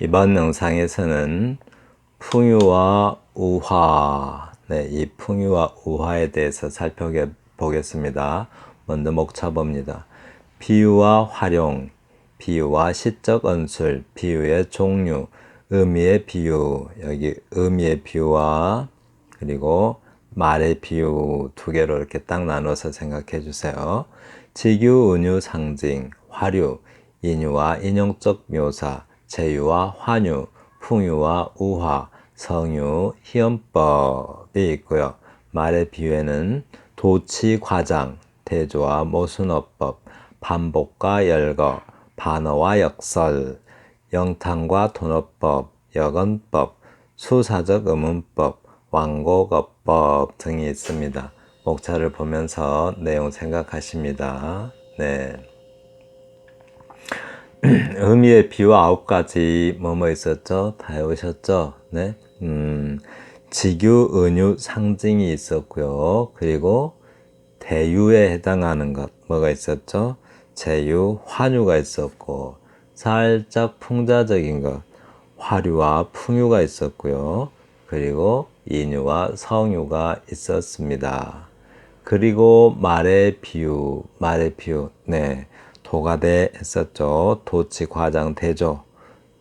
이번 영상에서는 풍유와 우화, 이 풍유와 우화에 대해서 살펴보겠습니다. 먼저 목차봅니다. 비유와 활용, 비유와 시적 언술, 비유의 종류, 의미의 비유, 여기 의미의 비유와 그리고 말의 비유 두 개로 이렇게 딱 나눠서 생각해 주세요. 직유, 은유, 상징, 화류, 인유와 인용적 묘사, 제유와 환유, 풍유와 우화, 성유, 희연법이 있고요. 말의 비유에는 도치, 과장, 대조와 모순어법, 반복과 열거, 반어와 역설, 영탕과 돈어법, 여건법, 수사적 의문법, 완곡어법 등이 있습니다. 목차를 보면서 내용 생각하십니다. 네. 의미의 비유 9가지 뭐뭐 있었죠? 다 외우셨죠? 네. 직유, 은유, 상징이 있었고요. 그리고 대유에 해당하는 것 뭐가 있었죠? 제유, 환유가 있었고 살짝 풍자적인 것 화류와 풍유가 있었고요. 그리고 인유와 성유가 있었습니다. 그리고 말의 비유, 네, 도가대 했었죠. 도치, 과장, 대조.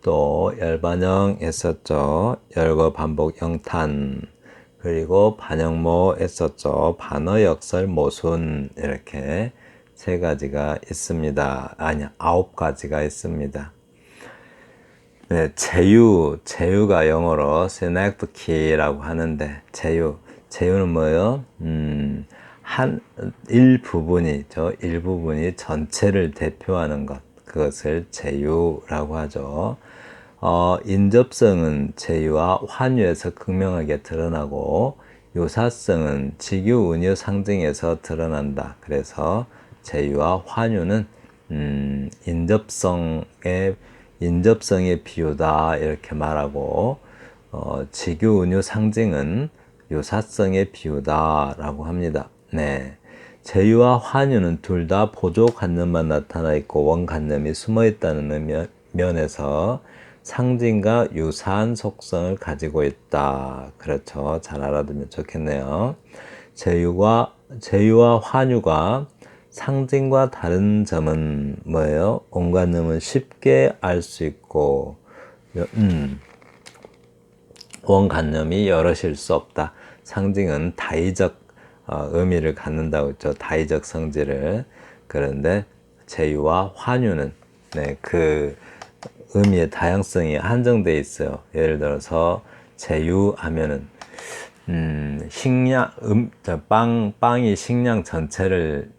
또 열반영 했었죠. 열거, 반복, 영탄. 그리고 반영모 했었죠. 반어, 역설, 모순. 이렇게 세 가지가 있습니다. 아니, 9가지가 있습니다. 네, 제유가 영어로 synecdoche라고 하는데, 제유는 뭐예요? 일부분이 전체를 대표하는 것, 그것을 제유라고 하죠. 인접성은 제유와 환유에서 극명하게 드러나고, 요사성은 직유, 은유, 상징에서 드러난다. 그래서 제유와 환유는 인접성의 비유다 이렇게 말하고 직유, 은유, 상징은 요사성의 비유다라고 합니다. 네, 제유와 환유는 둘 다 보조관념만 나타나 있고 원관념이 숨어 있다는 면에서 상징과 유사한 속성을 가지고 있다. 그렇죠. 잘 알아두면 좋겠네요. 제유와 환유가 상징과 다른 점은 뭐예요? 원관념은 쉽게 알 수 있고 원관념이 여럿일 수 없다. 상징은 다의적 의미를 갖는다고 했죠. 다의적 성질을. 그런데 제유와 환유는 그 의미의 다양성이 한정되어 있어요. 예를 들어서 제유하면은 빵이 식량 전체를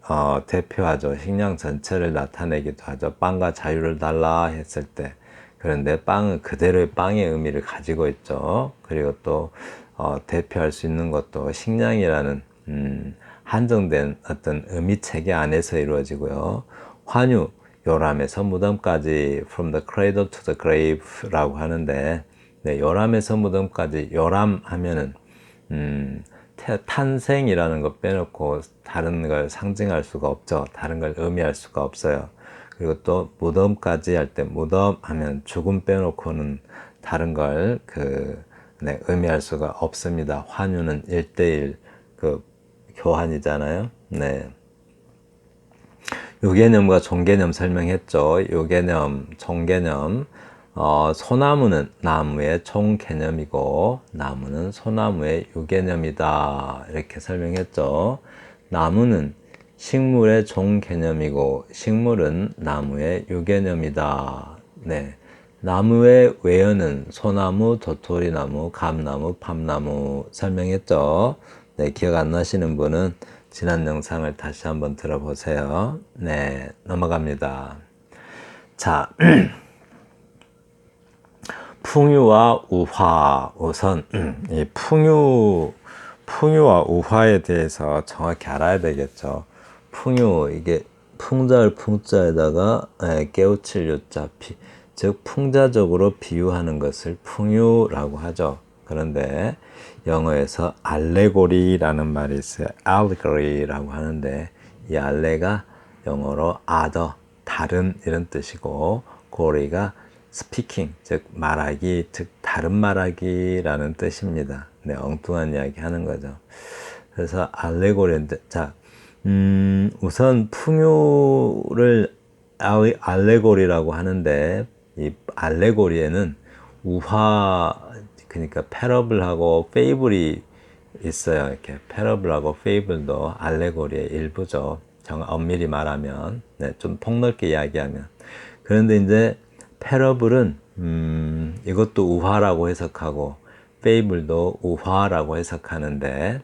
대표하죠. 식량 전체를 나타내기도 하죠. 빵과 자유를 달라 했을 때. 그런데 빵은 그대로의 빵의 의미를 가지고 있죠. 그리고 또 대표할 수 있는 것도 식량이라는 한정된 어떤 의미 체계 안에서 이루어지고요. 환유, 요람에서 무덤까지 from the cradle to the grave라고 하는데 요람에서 무덤까지 요람 하면은 탄생이라는 거 빼놓고 다른 걸 상징할 수가 없죠. 다른 걸 의미할 수가 없어요. 그리고 또 무덤까지 할 때 무덤 하면 죽음 빼놓고는 다른 걸 의미할 수가 없습니다. 환유는 1대1 교환이잖아요. 네. 유개념과 종개념 설명했죠. 유개념, 종개념. 소나무는 나무의 종개념이고 나무는 소나무의 유개념이다. 이렇게 설명했죠. 나무는 식물의 종개념이고 식물은 나무의 유개념이다. 네. 나무의 외연은 소나무, 도토리나무, 감나무, 팝나무 설명했죠. 네, 기억 안 나시는 분은 지난 영상을 다시 한번 들어보세요. 네, 넘어갑니다. 자, 풍유와 우화. 우선 이 풍유와 우화에 대해서 정확히 알아야 되겠죠. 풍유, 이게 풍자를 풍자에다가 깨우칠 유자, 즉 풍자적으로 비유하는 것을 풍유라고 하죠. 그런데 영어에서 알레고리라는 말이 있어요. allegory라고 하는데 이 알레가 영어로 other, 다른 이런 뜻이고 고리가 speaking, 즉 말하기, 즉 다른 말하기라는 뜻입니다. 네, 엉뚱한 이야기 하는 거죠. 그래서 알레고리인데, 자, 우선 풍요를 알레고리라고 하는데, 이 알레고리에는 우화, 그러니까 패러블하고 페이블이 있어요. 이렇게 패러블하고 페이블도 알레고리의 일부죠. 엄밀히 말하면, 네, 좀 폭넓게 이야기하면. 그런데 이제 패러블은 이것도 우화라고 해석하고 페이블도 우화라고 해석하는데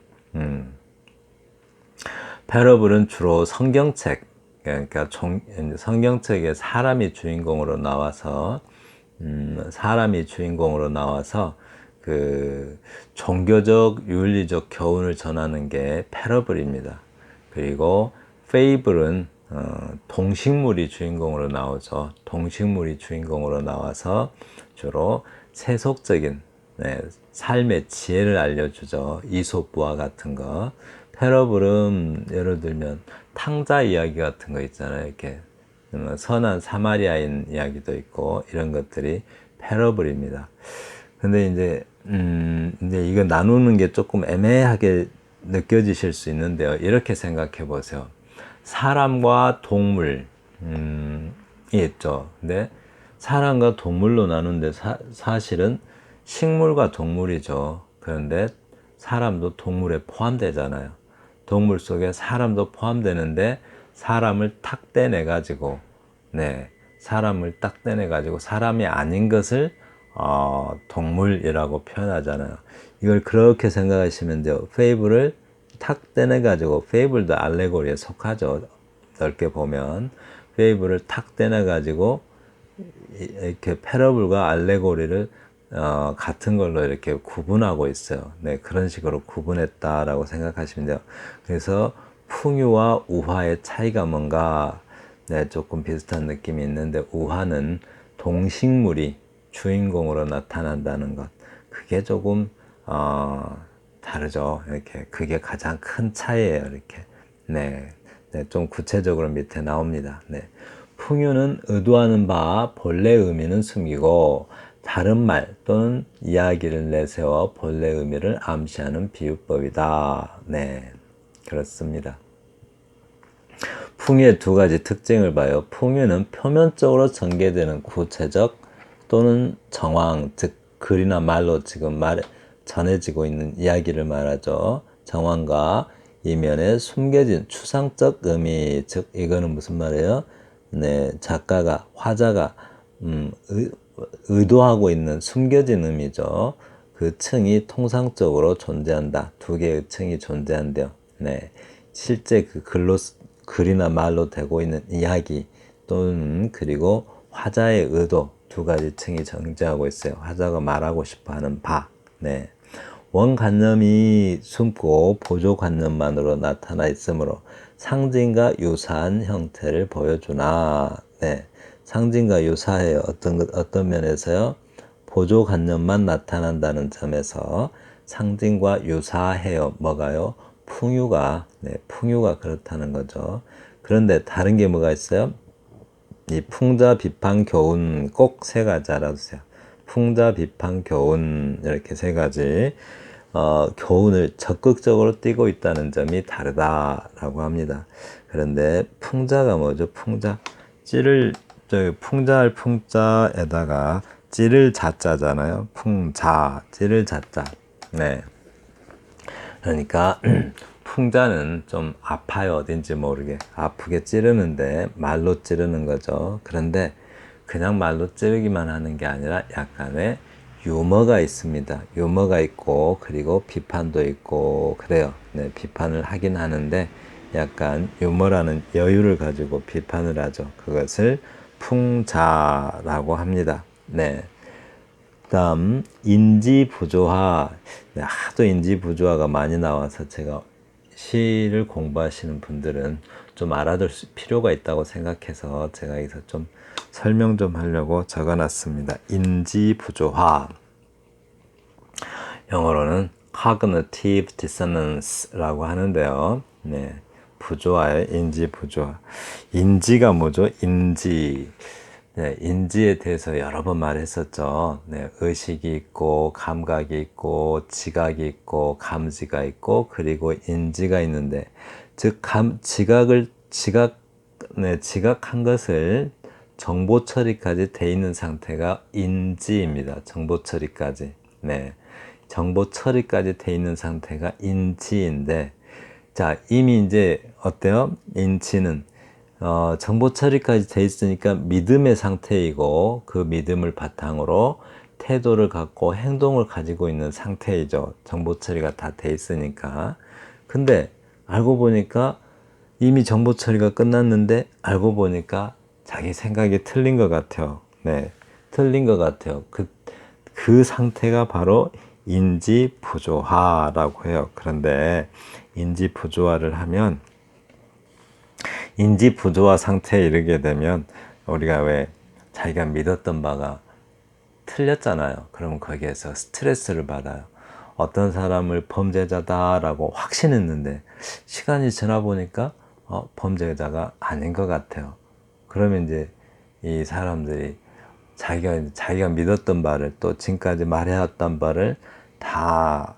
패러블은 주로 성경책, 그러니까 성경책에 사람이 주인공으로 나와서 그 종교적 윤리적 교훈을 전하는 게 패러블입니다. 그리고 페이블은 동식물이 주인공으로 나오죠. 동식물이 주인공으로 나와서 주로 세속적인, 네, 삶의 지혜를 알려주죠. 이솝부화 같은 거. 패러블은 예를 들면 탕자 이야기 같은 거 있잖아요. 이렇게 선한 사마리아인 이야기도 있고 이런 것들이 패러블입니다. 근데 이제 이거 나누는 게 조금 애매하게 느껴지실 수 있는데요. 이렇게 생각해 보세요. 사람과 동물이 있죠. 근데 사람과 동물로 나누는데 사실은 식물과 동물이죠. 그런데 사람도 동물에 포함되잖아요. 동물 속에 사람도 포함되는데 사람을 탁 떼내 가지고, 네, 사람을 딱 떼내 가지고 사람이 아닌 것을 동물이라고 표현하잖아요. 이걸 그렇게 생각하시면 돼요. 페이블을 탁 떼내 가지고, 페이블도 알레고리에 속하죠. 넓게 보면 페이블을 탁 떼내 가지고 이렇게 패러블과 알레고리를 같은 걸로 이렇게 구분하고 있어요. 네, 그런 식으로 구분했다라고 생각하시면 돼요. 그래서 풍유와 우화의 차이가 뭔가, 네, 조금 비슷한 느낌이 있는데, 우화는 동식물이 주인공으로 나타난다는 것, 그게 조금 다르죠. 이렇게 그게 가장 큰 차이예요. 이렇게, 네, 네, 좀 구체적으로 밑에 나옵니다. 네. 풍유는 의도하는 바 본래 의미는 숨기고 다른 말 또는 이야기를 내세워 본래 의미를 암시하는 비유법이다. 네, 그렇습니다. 풍유의 두 가지 특징을 봐요. 풍유는 표면적으로 전개되는 구체적 또는 정황, 즉 글이나 말로 지금 전해지고 있는 이야기를 말하죠. 정황과 이면에 숨겨진 추상적 의미, 즉 이거는 무슨 말이에요? 네, 화자가 의도하고 있는 숨겨진 의미죠. 그 층이 통상적으로 존재한다. 두 개의 층이 존재한대요. 네, 실제 그 글이나 말로 되고 있는 이야기 또는 그리고 화자의 의도 두 가지 층이 존재하고 있어요. 화자가 말하고 싶어하는 바. 네. 원관념이 숨고 보조관념만으로 나타나 있으므로 상징과 유사한 형태를 보여주나. 네, 상징과 유사해요. 어떤 면에서요? 보조관념만 나타난다는 점에서 상징과 유사해요. 뭐가요? 풍유가, 네, 풍유가 그렇다는 거죠. 그런데 다른 게 뭐가 있어요? 이 풍자, 비판, 교훈 꼭 세 가지 알아두세요. 풍자, 비판, 교훈 이렇게 세 가지 교훈을 적극적으로 띠고 있다는 점이 다르다라고 합니다. 그런데 풍자가 뭐죠? 풍자, 풍자할 풍자에다가 찌를 자자잖아요. 풍자, 찌를 자자. 네. 그러니까 풍자는 좀 아파요. 어딘지 모르게 아프게 찌르는데 말로 찌르는 거죠. 그런데 그냥 말로 찌르기만 하는 게 아니라 약간의 유머가 있습니다. 유머가 있고 그리고 비판도 있고 그래요. 네, 비판을 하긴 하는데 약간 유머라는 여유를 가지고 비판을 하죠. 그것을 풍자라고 합니다. 네. 다음 인지부조화. 네, 하도 인지부조화가 많이 나와서 제가 시를 공부하시는 분들은 좀 알아둘 필요가 있다고 생각해서 제가 여기서 좀 설명 좀 하려고 적어놨습니다. 인지부조화, 영어로는 cognitive dissonance라고 하는데요. 네, 부조화의 인지부조화. 인지가 뭐죠? 인지, 네, 인지에 대해서 여러 번 말했었죠. 네, 의식이 있고, 감각이 있고, 지각이 있고, 감지가 있고, 그리고 인지가 있는데, 즉, 지각한 것을 정보 처리까지 돼 있는 상태가 인지입니다. 정보 처리까지. 네. 정보 처리까지 돼 있는 상태가 인지인데, 자, 이미 이제 어때요? 인지는 정보 처리까지 돼 있으니까 믿음의 상태이고 그 믿음을 바탕으로 태도를 갖고 행동을 가지고 있는 상태이죠. 정보 처리가 다 돼 있으니까. 근데 알고 보니까 이미 정보 처리가 끝났는데 알고 보니까 자기 생각이 틀린 것 같아요. 네, 틀린 것 같아요. 그 상태가 바로 인지 부조화라고 해요. 그런데 인지 부조화를 하면 인지 부조화 상태에 이르게 되면 우리가 왜 자기가 믿었던 바가 틀렸잖아요. 그러면 거기에서 스트레스를 받아요. 어떤 사람을 범죄자다라고 확신했는데 시간이 지나 보니까 범죄자가 아닌 것 같아요. 그러면 이제 이 사람들이 자기가 믿었던 바를 또 지금까지 말해왔던 바를 다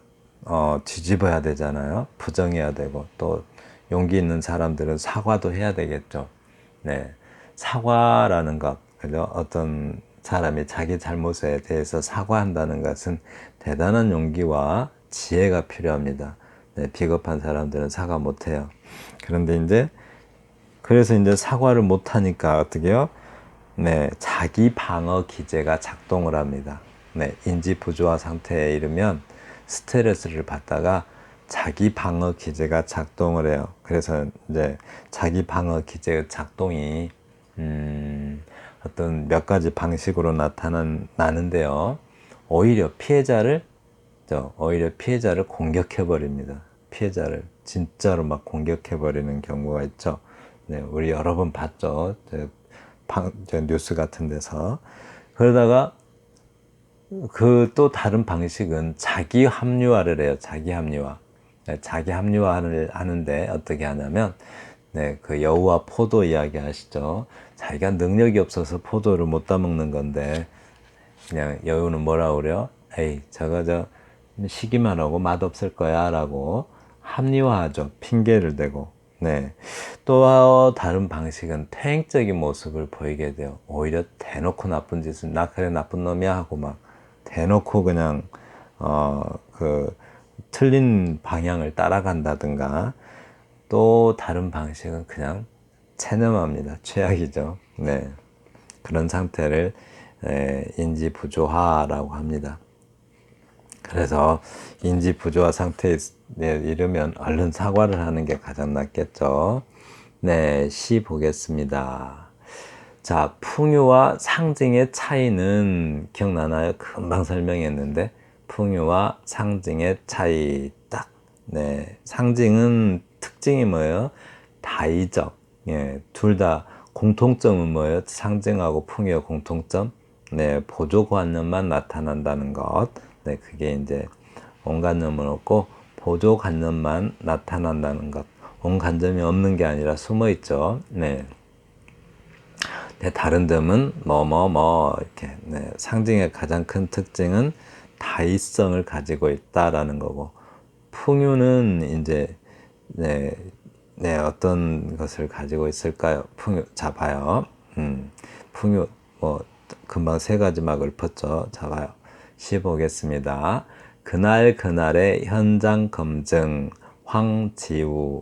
뒤집어야 되잖아요. 부정해야 되고 또 용기 있는 사람들은 사과도 해야 되겠죠. 네, 사과라는 것, 그죠? 어떤 사람이 자기 잘못에 대해서 사과한다는 것은 대단한 용기와 지혜가 필요합니다. 네, 비겁한 사람들은 사과 못해요. 그래서 이제 사과를 못하니까 어떻게 해요? 네, 자기 방어 기제가 작동을 합니다. 네, 인지 부조화 상태에 이르면 스트레스를 받다가 자기 방어 기제가 작동을 해요. 그래서 이제 자기 방어 기제의 작동이 어떤 몇 가지 방식으로 나는데요. 오히려 피해자를 공격해 버립니다. 피해자를 진짜로 막 공격해 버리는 경우가 있죠. 네, 우리 여러 번 봤죠. 저 뉴스 같은 데서. 그러다가 그 또 다른 방식은 자기 합리화를 해요. 자기 합리화. 네, 자기 합리화를 하는데 어떻게 하냐면, 네, 그 여우와 포도 이야기 아시죠? 자기가 능력이 없어서 포도를 못 따먹는 건데, 그냥 여우는 뭐라 그래요? 에이, 저거 시기만 하고 맛없을 거야 라고 합리화하죠. 핑계를 대고. 네. 또 다른 방식은 퇴행적인 모습을 보이게 돼요. 오히려 대놓고 나쁜 짓을, 나 그래 나쁜 놈이야 하고 막 대놓고 그냥 그 틀린 방향을 따라간다든가. 또 다른 방식은 그냥 체념합니다. 최악이죠. 네. 그런 상태를 인지 부조화라고 합니다. 그래서 인지 부조화 상태에 이르면 얼른 사과를 하는 게 가장 낫겠죠. 네, 시 보겠습니다. 자, 풍요와 상징의 차이는 기억나나요? 금방 설명했는데 풍요와 상징의 차이 딱. 네, 상징은 특징이 뭐예요? 다이적. 예, 둘 다 공통점은 뭐예요? 상징하고 풍요의 공통점. 네, 보조관념만 나타난다는 것. 네, 그게 이제 온관념은 없고 보조관념만 나타난다는 것. 온관념이 없는 게 아니라 숨어 있죠. 네. 네, 다른 점은 이렇게. 네, 상징의 가장 큰 특징은 다이성을 가지고 있다라는 거고, 풍요는 이제 어떤 것을 가지고 있을까요? 풍요, 자 봐요. 풍요 금방 세 가지 막 읊었죠. 자 봐요. 시 보겠습니다. 그날 그날의 현장 검증 황지우.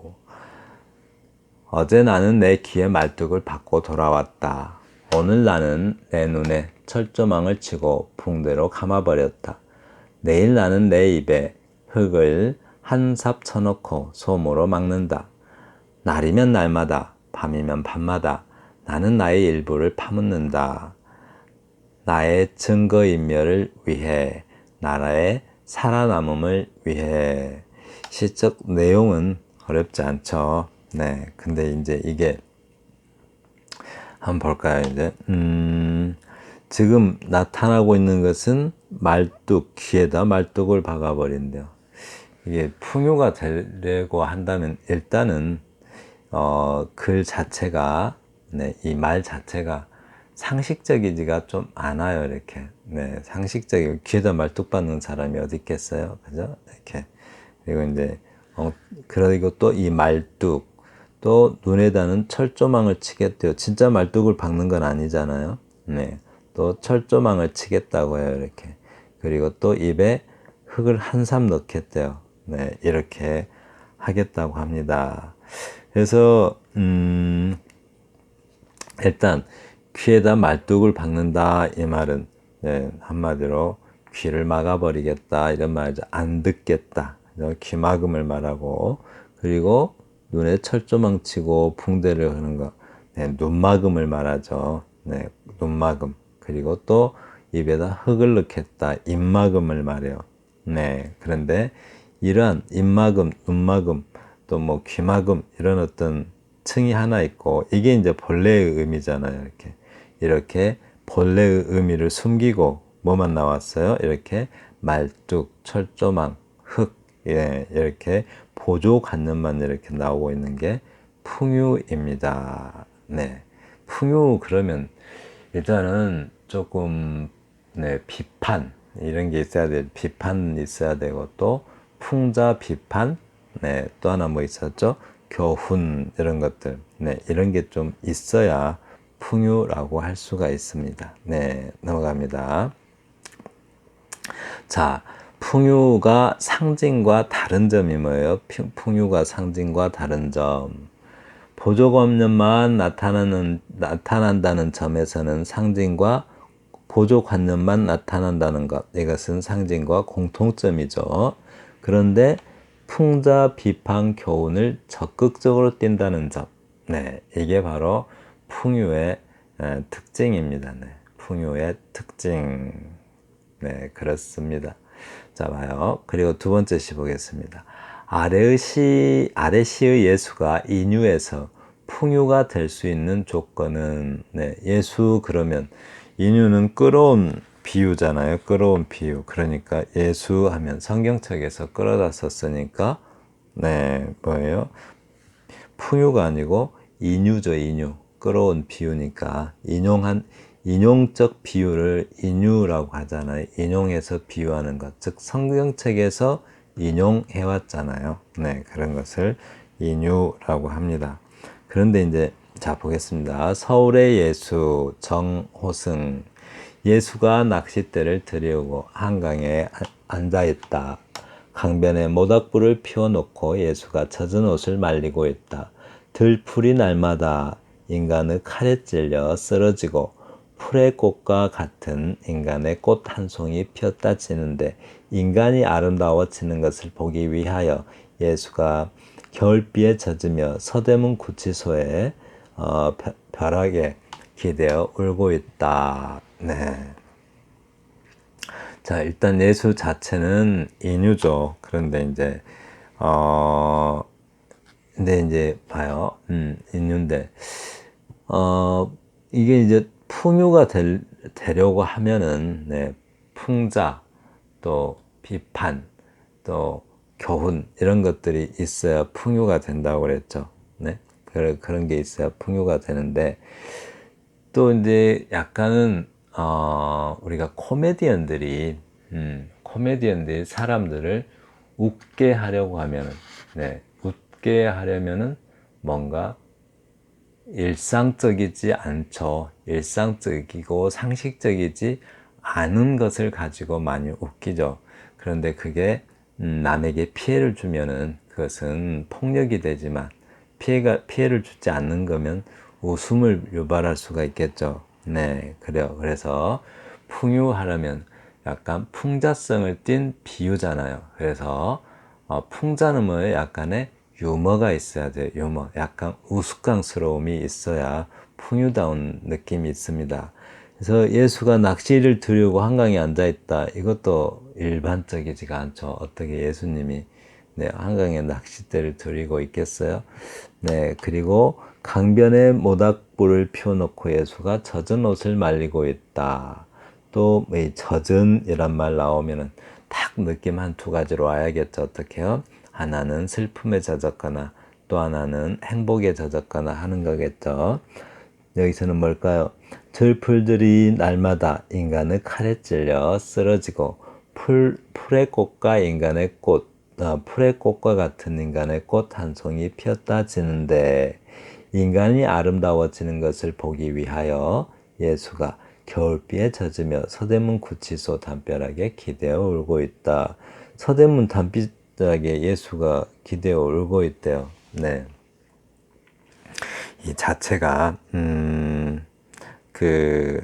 어제 나는 내 귀에 말뚝을 받고 돌아왔다. 오늘 나는 내 눈에 철조망을 치고 붕대로 감아버렸다. 내일 나는 내 입에 흙을 한 삽 쳐놓고 솜으로 막는다. 날이면 날마다, 밤이면 밤마다 나는 나의 일부를 파묻는다. 나의 증거인멸을 위해, 나라의 살아남음을 위해. 시적 내용은 어렵지 않죠. 네, 근데 이제 이게 한번 볼까요? 이제 지금 나타나고 있는 것은 말뚝, 귀에다 말뚝을 박아버린대요. 이게 풍요가 되려고 한다면 일단은 글 자체가, 네, 이 말 자체가 상식적이지가 좀 않아요, 이렇게. 네, 상식적이고, 귀에다 말뚝 박는 사람이 어디 있겠어요? 그죠? 이렇게. 그리고 이제, 그리고 또 이 말뚝, 또 눈에다는 철조망을 치겠대요. 진짜 말뚝을 박는 건 아니잖아요. 네. 또 철조망을 치겠다고 해요, 이렇게. 그리고 또 입에 흙을 한 삼 넣겠대요. 네, 이렇게 하겠다고 합니다. 그래서, 일단, 귀에다 말뚝을 박는다, 이 말은, 네, 한마디로 귀를 막아버리겠다, 이런 말이죠. 안 듣겠다. 귀막음을 말하고, 그리고 눈에 철조망 치고 붕대를 하는 거, 네, 눈막음을 말하죠. 네, 눈막음. 그리고 또 입에다 흙을 넣겠다, 입막음을 말해요. 네, 그런데 이러한 입막음, 눈막음, 또 뭐 귀막음, 이런 어떤 층이 하나 있고, 이게 이제 본래의 의미잖아요. 이렇게 본래의 의미를 숨기고 뭐만 나왔어요? 이렇게 말뚝, 철조망, 흙, 예, 이렇게 보조관념만 이렇게 나오고 있는 게 풍유입니다. 네, 풍유 그러면 일단은 조금 네, 비판 이런 게 있어야 돼. 비판 있어야 되고 또 풍자 비판, 네, 또 하나 뭐 있었죠? 교훈 이런 것들, 네, 이런 게 좀 있어야 풍유라고 할 수가 있습니다. 네, 넘어갑니다. 자, 풍유가 상징과 다른 점이 뭐예요? 풍유가 상징과 다른 점. 보조관념만 나타난다는 점에서는 상징과 보조관념만 나타난다는 것, 이것은 상징과 공통점이죠. 그런데 풍자, 비판, 교훈을 적극적으로 띈다는 점, 네, 이게 바로 풍유의 특징입니다. 네, 풍유의 특징. 네, 그렇습니다. 자, 봐요. 그리고 두 번째 시 보겠습니다. 아래 시의 예수가 인유에서 풍유가 될 수 있는 조건은, 네, 예수 그러면 인유는 끌어온 비유잖아요. 끌어온 비유. 그러니까 예수 하면 성경책에서 끌어다 썼으니까, 네, 뭐예요? 풍유가 아니고 인유죠, 인유. 끌어온 비유니까 인용적 비유를 인유라고 하잖아요. 인용해서 비유하는 것. 즉 성경책에서 인용해 왔잖아요. 네, 그런 것을 인유라고 합니다. 그런데 이제 자 보겠습니다. 서울의 예수 정호승. 예수가 낚싯대를 들이우고 한강에 앉아 있다. 강변에 모닥불을 피워놓고 예수가 젖은 옷을 말리고 있다. 들풀이 날마다 인간의 칼에 찔려 쓰러지고 풀의 꽃과 같은 인간의 꽃 한 송이 피었다 치는데 인간이 아름다워지는 것을 보기 위하여 예수가 겨울비에 젖으며 서대문 구치소에 벼락에 기대어 울고 있다. 네. 자, 일단 예수 자체는 인유죠. 그런데 이제, 근데 이제 봐요. 인유인데, 이게 이제 풍유가 되려고 하면은, 네, 풍자, 또 비판, 또 교훈, 이런 것들이 있어야 풍유가 된다고 그랬죠. 네. 그런 게 있어야 풍유가 되는데, 또 이제 약간은 우리가 코미디언들이 사람들을 웃게 하려고 하면은, 네, 웃게 하려면은 뭔가 일상적이지 않죠. 일상적이고 상식적이지 않은 것을 가지고 많이 웃기죠. 그런데 그게 남에게 피해를 주면은 그것은 폭력이 되지만 피해를 주지 않는 거면 웃음을 유발할 수가 있겠죠. 네, 그래요. 그래서 풍유하려면 약간 풍자성을 띤 비유잖아요. 그래서 풍자는 뭐예요? 약간의 유머가 있어야 돼요. 유머. 약간 우스꽝스러움이 있어야 풍유다운 느낌이 있습니다. 그래서 예수가 낚시를 들고 한강에 앉아있다. 이것도 일반적이지가 않죠. 어떻게 예수님이 네, 한강에 낚싯대를 들이고 있겠어요? 네, 그리고 강변에 모닥불을 피워놓고 예수가 젖은 옷을 말리고 있다. 또, 이 젖은이란 말 나오면은 딱 느낌 한 두 가지로 와야겠죠. 어떻게요? 하나는 슬픔에 젖었거나 또 하나는 행복에 젖었거나 하는 거겠죠. 여기서는 뭘까요? 들풀들이 날마다 인간의 칼에 찔려 쓰러지고 풀의 꽃과 인간의 꽃, 풀의 꽃과 같은 인간의 꽃 한 송이 피었다 지는데 인간이 아름다워지는 것을 보기 위하여 예수가 겨울비에 젖으며 서대문 구치소 담벼락에 기대어 울고 있다. 서대문 담벼락에 예수가 기대어 울고 있대요. 네. 이 자체가 그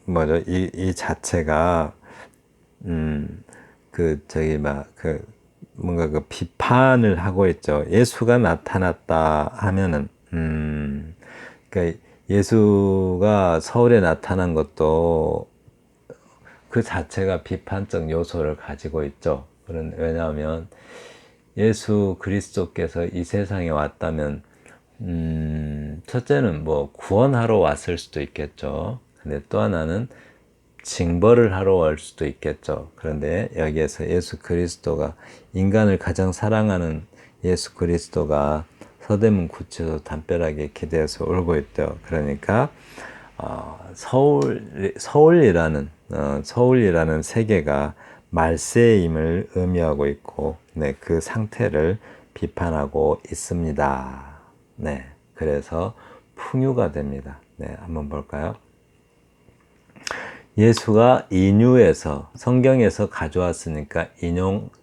뭐죠? 이 자체가 뭔가 그 비판을 하고 있죠. 예수가 나타났다 하면은 그러니까 예수가 서울에 나타난 것도 그 자체가 비판적 요소를 가지고 있죠. 왜냐하면 예수 그리스도께서 이 세상에 왔다면 첫째는 뭐 구원하러 왔을 수도 있겠죠. 근데 또 하나는 징벌을 하러 올 수도 있겠죠. 그런데 여기에서 예수 그리스도가 인간을 가장 사랑하는 예수 그리스도가 서대문 구치소 담벼락에 기대어서 울고 있대요. 그러니까 서울이라는 세계가 말세임을 의미하고 있고, 네, 그 상태를 비판하고 있습니다. 네, 그래서 풍요가 됩니다. 네, 한번 볼까요? 예수가 인유에서 성경에서 가져왔으니까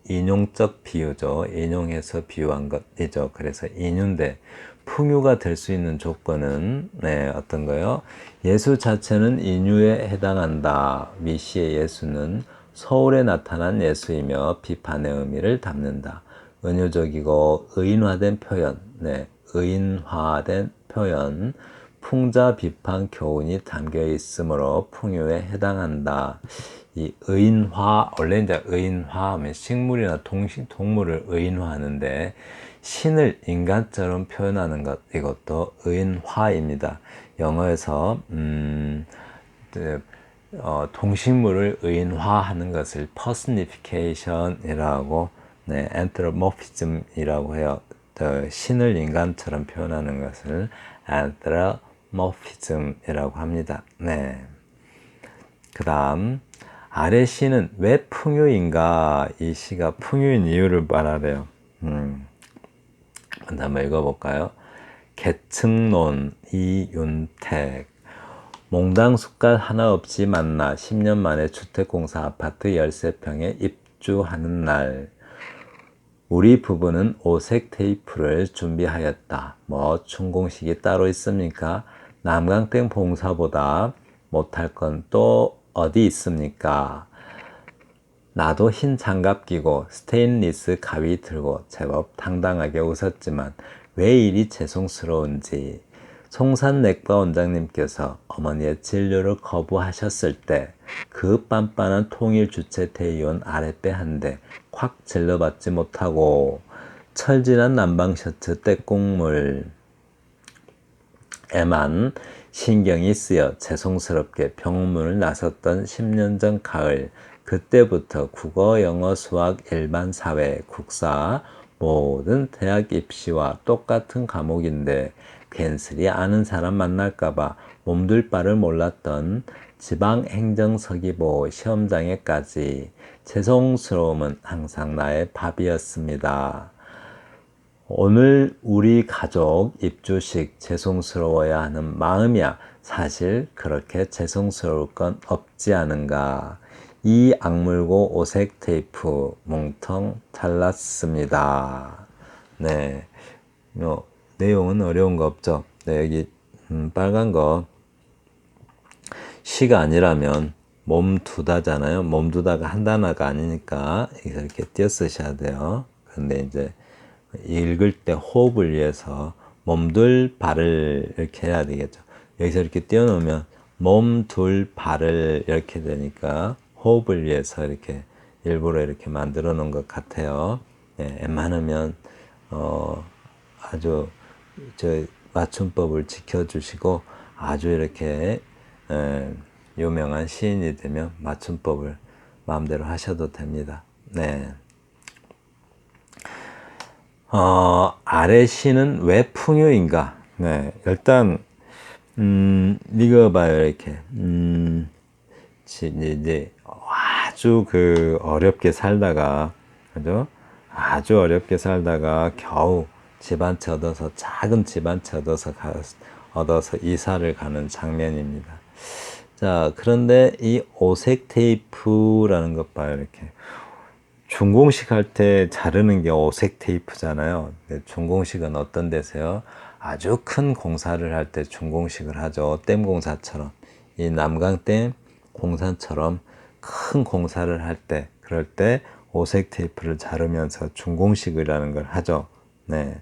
인용적 비유죠. 인용해서 비유한 것이죠. 그래서 인유인데 풍유가 될 수 있는 조건은 어떤 거요? 예수 자체는 인유에 해당한다. 미시의 예수는 서울에 나타난 예수이며 비판의 의미를 담는다. 은유적이고 의인화된 표현, 의인화된 표현, 풍자, 비판, 교훈이 담겨 있으므로 풍요에 해당한다. 이 의인화, 원래 이제 의인화하면 식물이나 동물을 의인화하는데 신을 인간처럼 표현하는 것, 이것도 의인화입니다. 영어에서 동식물을 의인화하는 것을 personification이라고, anthropomorphism이라고 해요. 신을 인간처럼 표현하는 것을 anthropomorphism이라고 합니다. 네. 그 다음 아래 시는 왜 풍요인가? 이 시가 풍요인 이유를 말하래요. 한번 읽어볼까요? 계층론 이윤택 몽당 숟갈 하나 없이 만나 10년 만에 주택공사 아파트 13평에 입주하는 날 우리 부부는 오색 테이프를 준비하였다. 뭐 준공식이 따로 있습니까? 남강땡 봉사보다 못할 건 또 어디 있습니까? 나도 흰 장갑 끼고 스테인리스 가위 들고 제법 당당하게 웃었지만 왜 이리 죄송스러운지 송산내과 원장님께서 어머니의 진료를 거부하셨을 때 그 빤빤한 통일 주체 대의원 아랫배 한 대 콱 질러받지 못하고 철진한 남방 셔츠 떼국물에만 신경이 쓰여 죄송스럽게 병문을 나섰던 10년 전 가을 그때부터 국어, 영어, 수학, 일반 사회, 국사 모든 대학 입시와 똑같은 과목인데 괜스레 아는 사람 만날까봐 몸둘 바를 몰랐던 지방행정서기보 시험장애까지 죄송스러움은 항상 나의 밥이었습니다. 오늘 우리 가족 입주식 죄송스러워야 하는 마음이야 사실 그렇게 죄송스러울 건 없지 않은가. 이 악물고 오색 테이프 뭉텅 잘랐습니다. 네, 내용은 어려운 거 없죠. 네, 여기 빨간 거 시가 아니라면 몸두다잖아요. 몸두다가 한 단어가 아니니까 이렇게 띄어 쓰셔야 돼요. 근데 이제 읽을 때 호흡을 위해서 몸둘 발을 이렇게 해야 되겠죠. 여기서 이렇게 띄워 놓으면 몸둘 발을 이렇게 되니까 호흡을 위해서 이렇게 일부러 이렇게 만들어 놓은 것 같아요. 웬만하면 아주 맞춤법을 지켜주시고 아주 이렇게 유명한 시인이 되면 맞춤법을 마음대로 하셔도 됩니다. 네. 아래 시는 왜 풍요인가? 네, 일단 이거 봐요, 이렇게. 이제 아주 그 어렵게 살다가, 그죠? 아주 어렵게 살다가 겨우 집 한 채 얻어서, 작은 집 한 채 얻어서 이사를 가는 장면입니다. 자, 그런데 이 오색 테이프라는 것 봐요, 이렇게. 준공식 할 때 자르는 게 오색 테이프잖아요. 준공식은 어떤 데서요? 아주 큰 공사를 할 때 준공식을 하죠. 댐 공사처럼. 이 남강댐 공사처럼 큰 공사를 할 때, 그럴 때 오색 테이프를 자르면서 준공식이라는 걸 하죠. 네.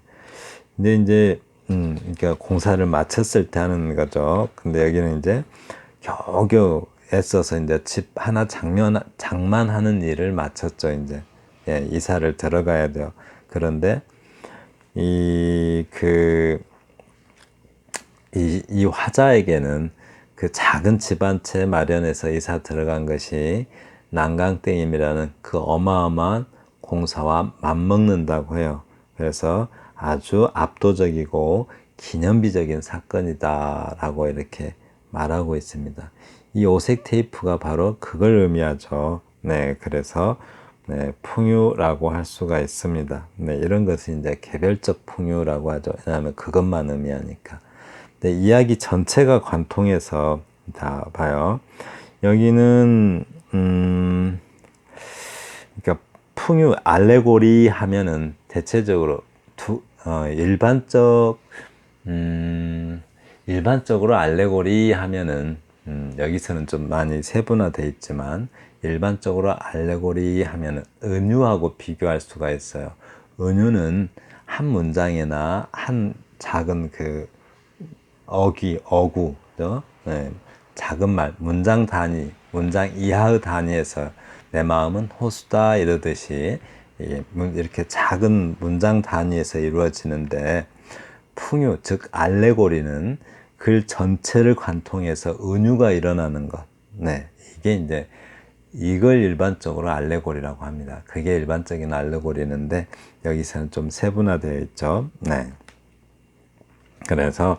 근데 이제, 그러니까 공사를 마쳤을 때 하는 거죠. 근데 여기는 이제 겨우겨우 애써서 이제 집 하나 장만하는 일을 마쳤죠, 이제. 예, 이사를 들어가야 돼요. 그런데, 이 화자에게는 그 작은 집 한 채 마련해서 이사 들어간 것이 난강땡임이라는 그 어마어마한 공사와 맞먹는다고 해요. 그래서 아주 압도적이고 기념비적인 사건이다라고 이렇게 말하고 있습니다. 이 오색 테이프가 바로 그걸 의미하죠. 네, 그래서 네, 풍유라고 할 수가 있습니다. 네, 이런 것은 이제 개별적 풍유라고 하죠. 왜냐하면 그것만 의미하니까. 네, 이야기 전체가 관통해서 다 봐요. 여기는 그러니까 풍유 알레고리 하면은 대체적으로 일반적으로 알레고리 하면은 여기서는 좀 많이 세분화되어 있지만 일반적으로 알레고리 하면은 은유하고 비교할 수가 있어요. 은유는 한 문장이나 한 작은 그 어구, 네, 작은 말, 문장 단위, 문장 이하의 단위에서 내 마음은 호수다 이러듯이 이렇게 작은 문장 단위에서 이루어지는데 풍유, 즉 알레고리는 글 전체를 관통해서 은유가 일어나는 것. 네, 이게 이제 이걸 일반적으로 알레고리라고 합니다. 그게 일반적인 알레고리인데 여기서는 좀 세분화되어 있죠. 네. 그래서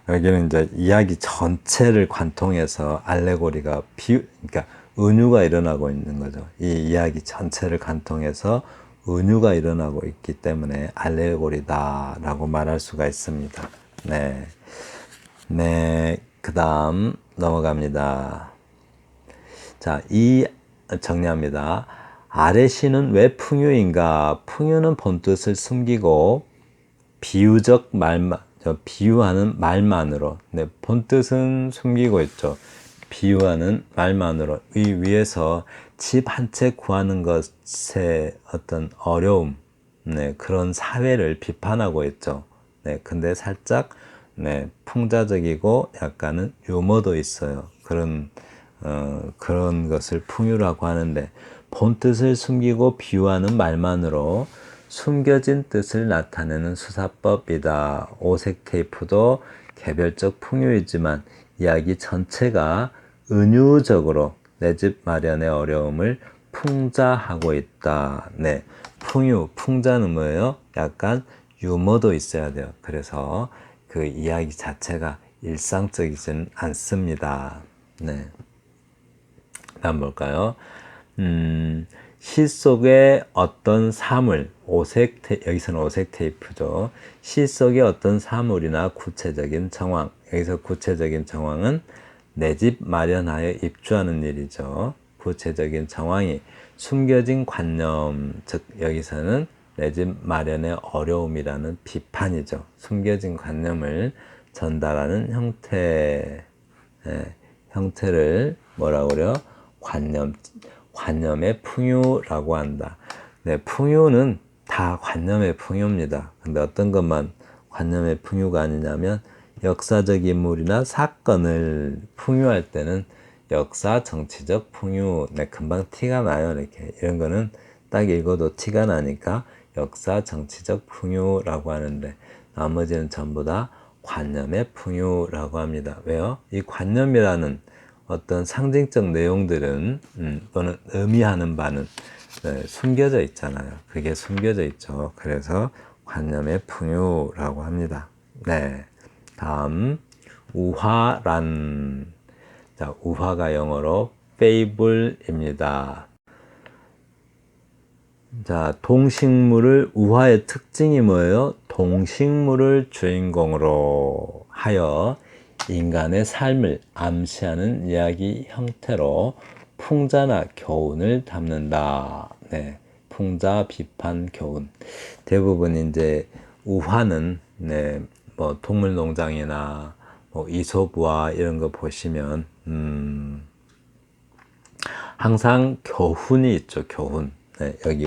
여기는 이제 이야기 전체를 관통해서 알레고리가 그러니까 은유가 일어나고 있는 거죠. 이 이야기 전체를 관통해서 은유가 일어나고 있기 때문에 알레고리다라고 말할 수가 있습니다. 네, 네, 그다음 넘어갑니다. 자, 정리합니다. 아래 시는 왜 풍유인가? 풍유는 본뜻을 숨기고 비유적 말만, 비유하는 말만으로, 네, 본뜻은 숨기고 있죠. 비유하는 말만으로 이 위에서 집 한 채 구하는 것의 어떤 어려움, 네, 그런 사회를 비판하고 있죠. 네, 근데 살짝 네, 풍자적이고 약간은 유머도 있어요. 그런 것을 풍유라고 하는데 본뜻을 숨기고 비유하는 말만으로 숨겨진 뜻을 나타내는 수사법이다. 오색 테이프도 개별적 풍유이지만 이야기 전체가 은유적으로 내 집 마련의 어려움을 풍자하고 있다. 네, 풍자는 뭐예요? 약간 유머도 있어야 돼요. 그래서 그 이야기 자체가 일상적이지는 않습니다. 네. 다음 볼까요? 시 속의 어떤 사물, 여기서는 오색 테이프죠. 시 속의 어떤 사물이나 구체적인 정황, 여기서 구체적인 정황은 내 집 마련하여 입주하는 일이죠. 구체적인 정황이 숨겨진 관념, 즉 여기서는 내 집 마련의 어려움이라는 비판이죠. 숨겨진 관념을 전달하는 형태를 뭐라고 그래요? 관념의 풍유라고 한다. 네, 풍유는 다 관념의 풍유입니다. 근데 어떤 것만 관념의 풍유가 아니냐면 역사적 인물이나 사건을 풍유할 때는 역사 정치적 풍유, 네, 금방 티가 나요. 이렇게 이런 거는 딱 읽어도 티가 나니까 역사 정치적 풍유라고 하는데 나머지는 전부 다 관념의 풍유라고 합니다. 왜요? 이 관념이라는 어떤 상징적 내용들은 또는 의미하는 바는 네, 숨겨져 있잖아요. 그게 숨겨져 있죠. 그래서 관념의 풍유라고 합니다. 네, 다음 우화란. 자, 우화가 영어로 fable입니다. 자, 동식물을 우화의 특징이 뭐예요? 동식물을 주인공으로 하여 인간의 삶을 암시하는 이야기 형태로 풍자나 교훈을 담는다. 네, 풍자, 비판, 교훈. 대부분 이제 우화는 뭐 동물농장이나 뭐 이솝우화 이런 거 보시면 항상 교훈이 있죠. 교훈. 네, 여기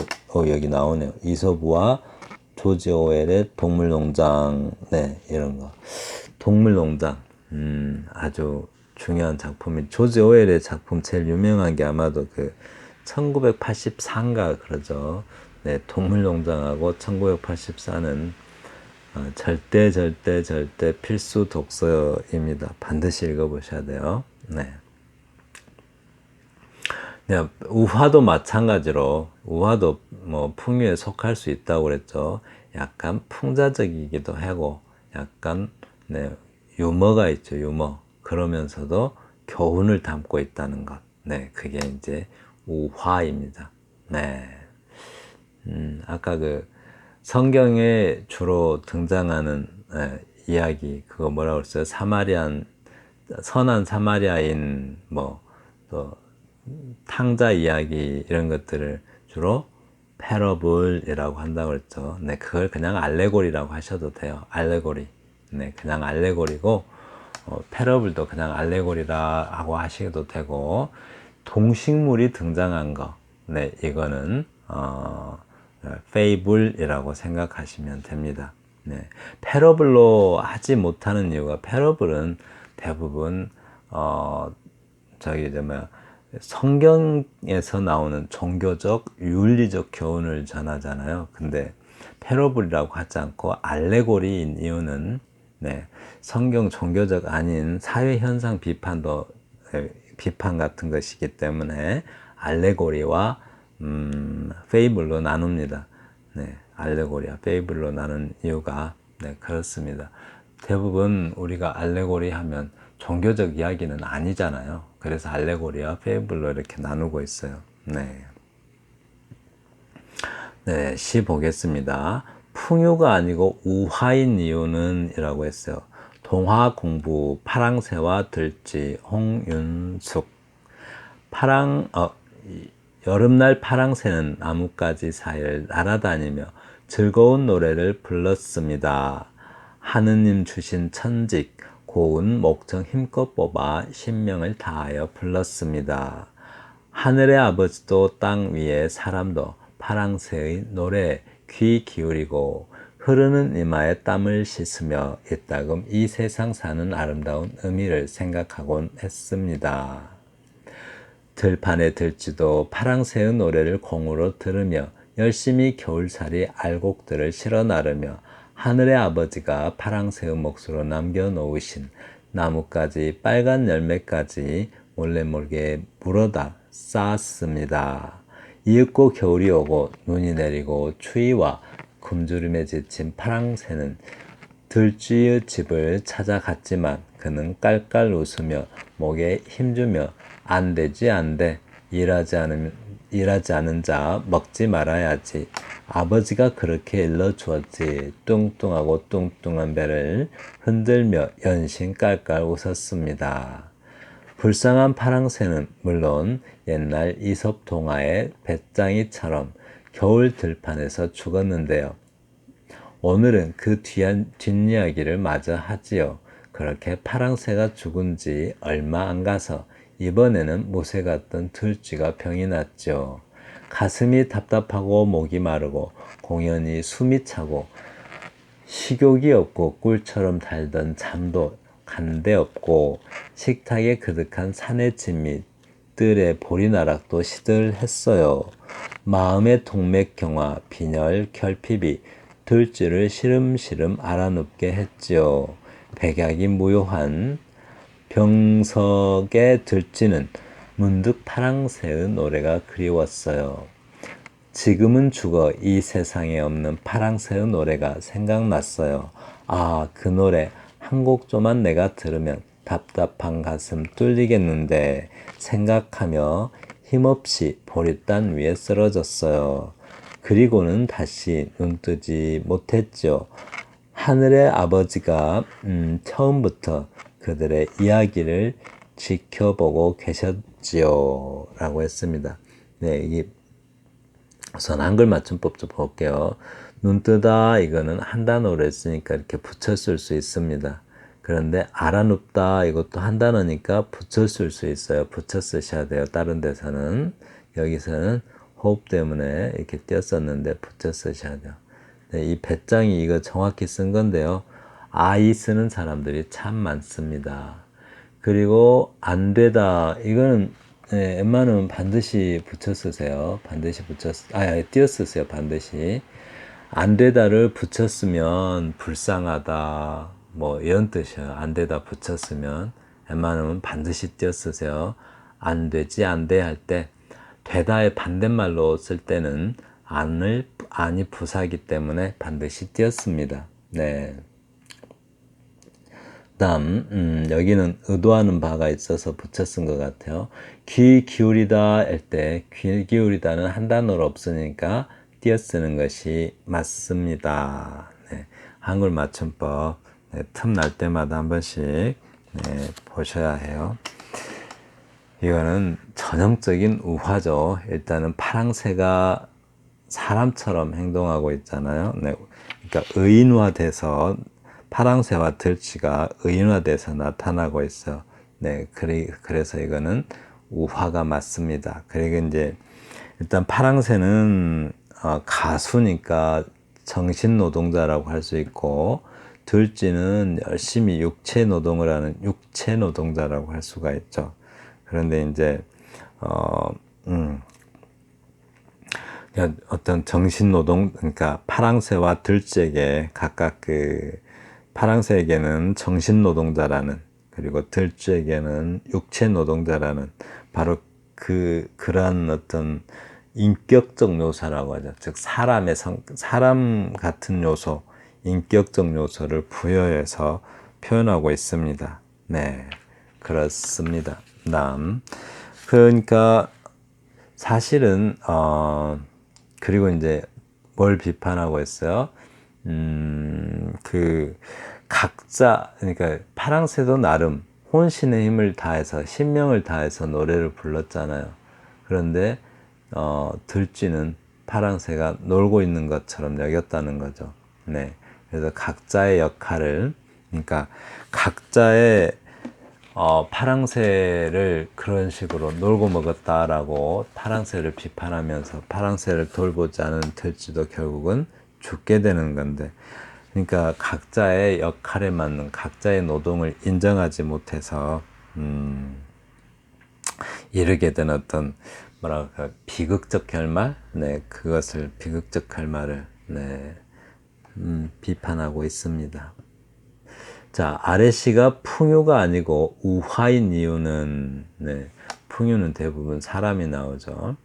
나오네요. 이솝우화, 조지 오웰의 동물농장. 네, 이런 거. 동물농장. 아주 중요한 작품이. 조지 오웰의 작품 제일 유명한 게 아마도 그 1984인가 그러죠. 네, 동물농장하고 1984는 절대 필수 독서입니다. 반드시 읽어보셔야 돼요. 네. 네, 우화도 마찬가지로 우화도 뭐 풍류에 속할 수 있다고 그랬죠. 약간 풍자적이기도 하고 약간 유머가 있죠. 유머. 그러면서도 교훈을 담고 있다는 것. 네, 그게 이제 우화입니다. 네. 아까 그 성경에 주로 등장하는 이야기 그거 뭐라고 그랬어요? 선한 사마리아인 또 탕자 이야기 이런 것들을 주로 패러블이라고 한다고 그랬죠. 네, 그걸 그냥 알레고리라고 하셔도 돼요. 알레고리. 네, 그냥 알레고리고 패러블도 그냥 알레고리라고 하셔도 되고 동식물이 등장한 거. 네, 이거는 페이블이라고 생각하시면 됩니다. 네, 패러블로 하지 못하는 이유가 패러블은 대부분 성경에서 나오는 종교적, 윤리적 교훈을 전하잖아요. 근데 패러블이라고 하지 않고 알레고리인 이유는 성경 종교적 아닌 사회 현상 비판 같은 것이기 때문에 알레고리와 페이블로 나눕니다. 네, 알레고리와 페이블로 나눈 이유가 그렇습니다. 대부분 우리가 알레고리 하면 종교적 이야기는 아니잖아요. 그래서 알레고리와 페이블로 이렇게 나누고 있어요. 네. 네, 시 보겠습니다. 풍요가 아니고 우화인 이유는 이라고 했어요. 동화 공부 파랑새와 들쥐 홍윤숙. 여름날 파랑새는 나뭇가지 사이를 날아다니며 즐거운 노래를 불렀습니다. 하느님 주신 천직 고운 목청 힘껏 뽑아 신명을 다하여 불렀습니다. 하늘의 아버지도 땅 위의 사람도 파랑새의 노래에 귀 기울이고 흐르는 이마에 땀을 씻으며 이따금 이 세상 사는 아름다운 의미를 생각하곤 했습니다. 들판에 들쥐도 파랑새의 노래를 공으로 들으며 열심히 겨울살이 알곡들을 실어 나르며 하늘의 아버지가 파랑새의 몫으로 남겨놓으신 나뭇가지 빨간 열매까지 몰래몰래 물어다 쌓았습니다. 이윽고 겨울이 오고 눈이 내리고 추위와 굶주림에 지친 파랑새는 들쥐의 집을 찾아갔지만 그는 깔깔 웃으며 목에 힘주며 안 되지 안 돼. 일하지 않은 자 먹지 말아야지. 아버지가 그렇게 일러주었지. 뚱뚱하고 뚱뚱한 배를 흔들며 연신 깔깔 웃었습니다. 불쌍한 파랑새는 물론 옛날 이솝 동화의 배짱이처럼 겨울 들판에서 죽었는데요. 오늘은 그 뒷이야기를 마저 하지요. 그렇게 파랑새가 죽은 지 얼마 안 가서 이번에는 못에 갔던 들쥐가 병이 났죠. 가슴이 답답하고 목이 마르고 공연히 숨이 차고 식욕이 없고 꿀처럼 달던 잠도 간데 없고 식탁에 그득한 산의 진미 뜰의 보리나락도 시들했어요. 마음의 동맥경화, 빈혈, 결핍이 들쥐를 시름시름 알아눕게 했지요. 백약이 무효한 병석에 들쥐는 문득 파랑새의 노래가 그리웠어요. 지금은 죽어 이 세상에 없는 파랑새의 노래가 생각났어요. 아, 그 노래 한 곡조만 내가 들으면 답답한 가슴 뚫리겠는데 생각하며 힘없이 보릿단 위에 쓰러졌어요. 그리고는 다시 눈뜨지 못했죠. 하늘의 아버지가 처음부터 그들의 이야기를 지켜보고 계셨지요. 라고 했습니다. 네, 이게 우선 한글 맞춤법 좀 볼게요. 눈뜨다 이거는 한 단어로 했으니까 이렇게 붙였을 수 있습니다. 그런데 알아눕다 이것도 한 단어니까 붙였을 수 있어요. 붙여 쓰셔야 돼요. 다른 데서는. 여기서는 호흡 때문에 이렇게 띄었었는데 붙여 쓰셔야 돼요. 네, 이 배짱이 이거 정확히 쓴 건데요. 아이 쓰는 사람들이 참 많습니다. 그리고 안 되다 이거는 네, 웬만하면 반드시 붙여 쓰세요. 반드시 띄어 쓰세요. 반드시. 안 되다를 붙였으면 불쌍하다 뭐 이런 뜻이에요. 안 되다 붙였으면 웬만하면 반드시 띄어 쓰세요. 안 되지 안 돼 할 때 되다의 반대말로 쓸 때는 안이 부사기 때문에 반드시 띄었습니다. 네. 다음 여기는 의도하는 바가 있어서 붙여 쓴 것 같아요. 귀 기울이다 할 때 귀 기울이다는 한 단어로 없으니까 띄어 쓰는 것이 맞습니다. 네, 한글 맞춤법 네, 틈날 때마다 한 번씩 네, 보셔야 해요. 이거는 전형적인 우화죠. 일단은 파랑새가 사람처럼 행동하고 있잖아요. 네, 그러니까 의인화돼서 파랑새와 들쥐가 의인화돼서 나타나고 있어. 네, 그래서 이거는 우화가 맞습니다. 그리고 이제 일단 파랑새는 가수니까 정신 노동자라고 할 수 있고 들쥐는 열심히 육체 노동을 하는 육체 노동자라고 할 수가 있죠. 그런데 이제 어떤 정신 노동 그러니까 파랑새와 들쥐에게 각각 파랑새에게는 정신 노동자라는 그리고 들쥐에게는 육체 노동자라는 바로 그러한 어떤 인격적 묘사라고 하죠. 즉 사람 같은 요소, 인격적 요소를 부여해서 표현하고 있습니다. 네, 그렇습니다. 그러니까 사실은 그리고 이제 뭘 비판하고 있어요? 각자 그러니까 파랑새도 나름 혼신의 힘을 다해서 신명을 다해서 노래를 불렀잖아요. 그런데 들쥐는 파랑새가 놀고 있는 것처럼 여겼다는 거죠. 네. 그래서 각자의 역할을 그러니까 각자의 파랑새를 그런 식으로 놀고 먹었다라고 파랑새를 비판하면서 파랑새를 돌보지 않은 들쥐도 결국은 죽게 되는 건데 그러니까 각자의 역할에 맞는 각자의 노동을 인정하지 못해서 이르게 된 어떤 뭐랄까 비극적 결말, 네 그것을 비극적 결말을 네 비판하고 있습니다. 자 아래시가 풍요가 아니고 우화인 이유는 네 풍요는 대부분 사람이 나오죠.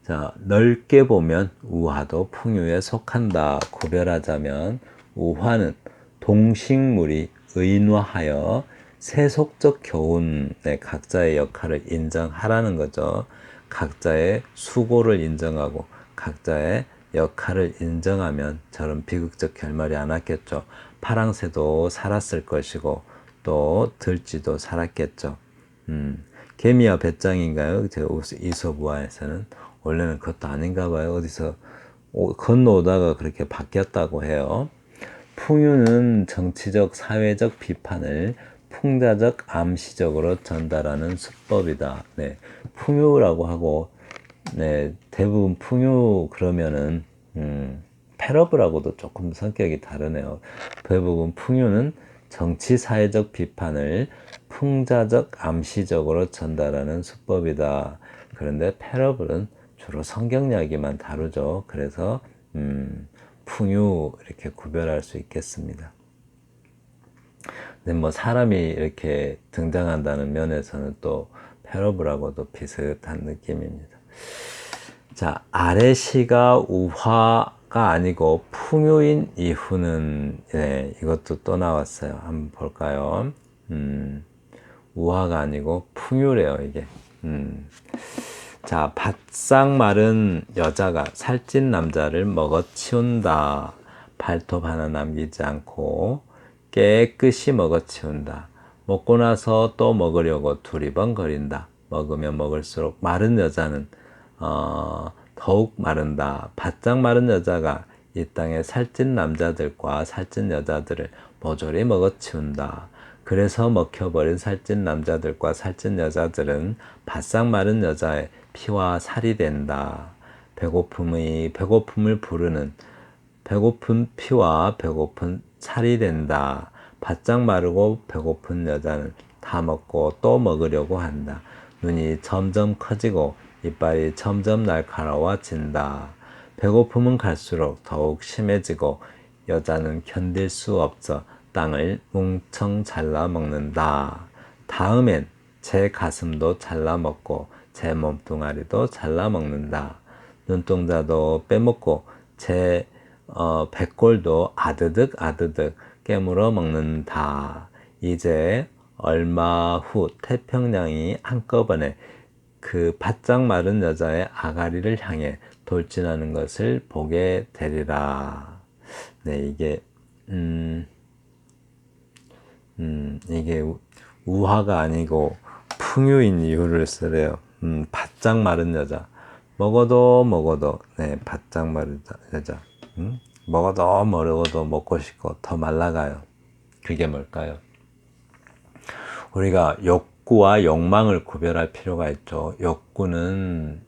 자 넓게 보면 우화도 풍요에 속한다. 구별하자면 우화는 동식물이 의인화하여 세속적 교훈의 각자의 역할을 인정하라는 거죠. 각자의 수고를 인정하고 각자의 역할을 인정하면 저런 비극적 결말이 안 왔겠죠. 파랑새도 살았을 것이고 또 들쥐도 살았겠죠. 개미와 배짱인가요? 제가 이솝우화에서는 원래는 그것도 아닌가 봐요. 어디서 건너오다가 그렇게 바뀌었다고 해요. 풍유는 정치적, 사회적 비판을 풍자적, 암시적으로 전달하는 수법이다. 네, 풍유라고 하고, 네, 대부분 풍유 그러면은 패러블하고도 조금 성격이 다르네요. 대부분 풍유는 정치, 사회적 비판을 풍자적, 암시적으로 전달하는 수법이다. 그런데 패러블은 주로 성경 이야기만 다루죠. 그래서 풍유 이렇게 구별할 수 있겠습니다. 근데 뭐 사람이 이렇게 등장한다는 면에서는 또 패러블하고도 비슷한 느낌입니다. 자, 아래 시가 우화 아니고 풍요인 이후는 네, 이것도 또 나왔어요. 한번 볼까요? 우화가 아니고 풍요래요, 이게. 자, 바싹 마른 여자가 살찐 남자를 먹어치운다. 발톱 하나 남기지 않고 깨끗이 먹어치운다. 먹고 나서 또 먹으려고 두리번거린다. 먹으면 먹을수록 마른 여자는 더욱 마른다. 바짝 마른 여자가 이 땅에 살찐 남자들과 살찐 여자들을 모조리 먹어치운다. 그래서 먹혀버린 살찐 남자들과 살찐 여자들은 바싹 마른 여자의 피와 살이 된다. 배고픔을 부르는 배고픈 피와 배고픈 살이 된다. 바짝 마르고 배고픈 여자는 다 먹고 또 먹으려고 한다. 눈이 점점 커지고 이빨이 점점 날카로워진다. 배고픔은 갈수록 더욱 심해지고 여자는 견딜 수 없어 땅을 뭉청 잘라 먹는다. 다음엔 제 가슴도 잘라 먹고 제 몸뚱아리도 잘라 먹는다. 눈동자도 빼먹고 제 배꼴도 아드득 아드득 깨물어 먹는다. 이제 얼마 후 태평양이 한꺼번에 그 바짝 마른 여자의 아가리를 향해 돌진하는 것을 보게 되리라. 네, 이게 우화가 아니고 풍요인 이유를 쓰래요. 바짝 마른 여자. 먹어도, 네, 바짝 마른 여자. 먹어도 먹고 싶고 더 말라가요. 그게 뭘까요? 우리가 욕구와 욕망을 구별할 필요가 있죠. 욕구는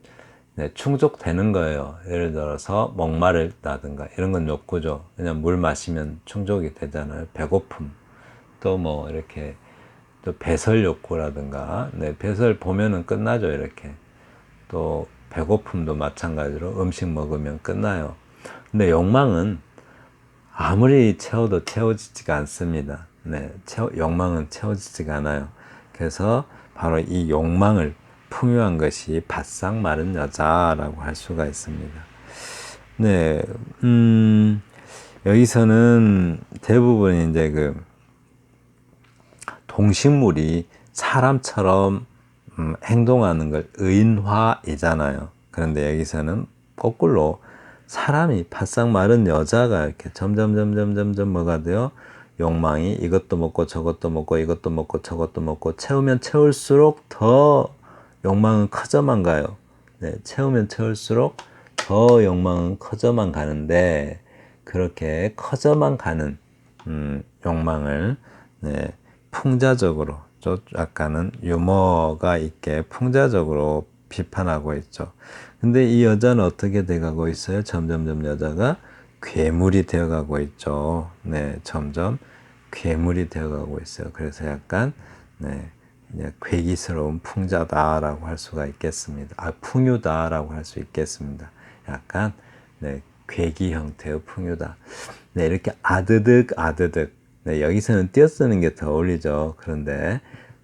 네, 충족되는 거예요. 예를 들어서 목마르다든가 이런 건 욕구죠. 그냥 물 마시면 충족이 되잖아요. 배고픔. 또 뭐 이렇게 또 배설 욕구라든가 네, 배설 보면은 끝나죠. 이렇게 또 배고픔도 마찬가지로 음식 먹으면 끝나요. 근데 욕망은 아무리 채워도 채워지지가 않습니다. 네, 욕망은 채워지지가 않아요. 그래서 바로 이 욕망을 풍요한 것이 바싹 마른 여자라고 할 수가 있습니다. 네, 여기서는 대부분 이제 동식물이 사람처럼 행동하는 걸 의인화이잖아요. 그런데 여기서는 거꾸로 사람이 바싹 마른 여자가 이렇게 점점 뭐가 돼요? 욕망이 이것도 먹고 저것도 먹고 이것도 먹고 저것도 먹고 채우면 채울수록 더 욕망은 커져만 가요. 네, 채우면 채울수록 더 욕망은 커져만 가는데 그렇게 커져만 가는 욕망을 네, 풍자적으로 약간은 유머가 있게 풍자적으로 비판하고 있죠. 근데 이 여자는 어떻게 돼가고 있어요? 점점점 여자가 괴물이 되어가고 있죠. 네, 점점 괴물이 되어가고 있어요. 그래서 약간 네, 그냥 괴기스러운 풍자다라고 할 수가 있겠습니다. 풍유다라고 할 수 있겠습니다. 약간 네, 괴기 형태의 풍유다. 네, 이렇게 아드득 네, 여기서는 띄어쓰는 게 더 어울리죠. 그런데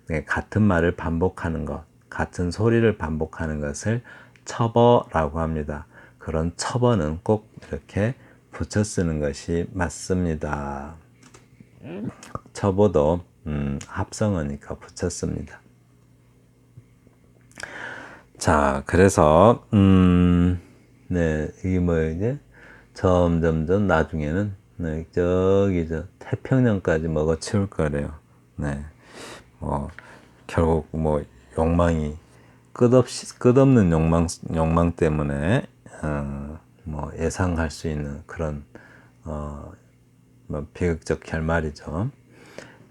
네, 같은 말을 반복하는 것, 같은 소리를 반복하는 것을 첩어라고 합니다. 그런 첩어는 꼭 이렇게 붙여 쓰는 것이 맞습니다. 첩어도 합성어니까 붙였습니다. 자, 그래서 네, 이게 뭐예요? 점점점 나중에는 네, 저기 태평양까지 먹어치울 거래요. 네, 뭐 결국 뭐 욕망이 끝없는 욕망 때문에 뭐 예상할 수 있는 그런 뭐 비극적 결말이죠.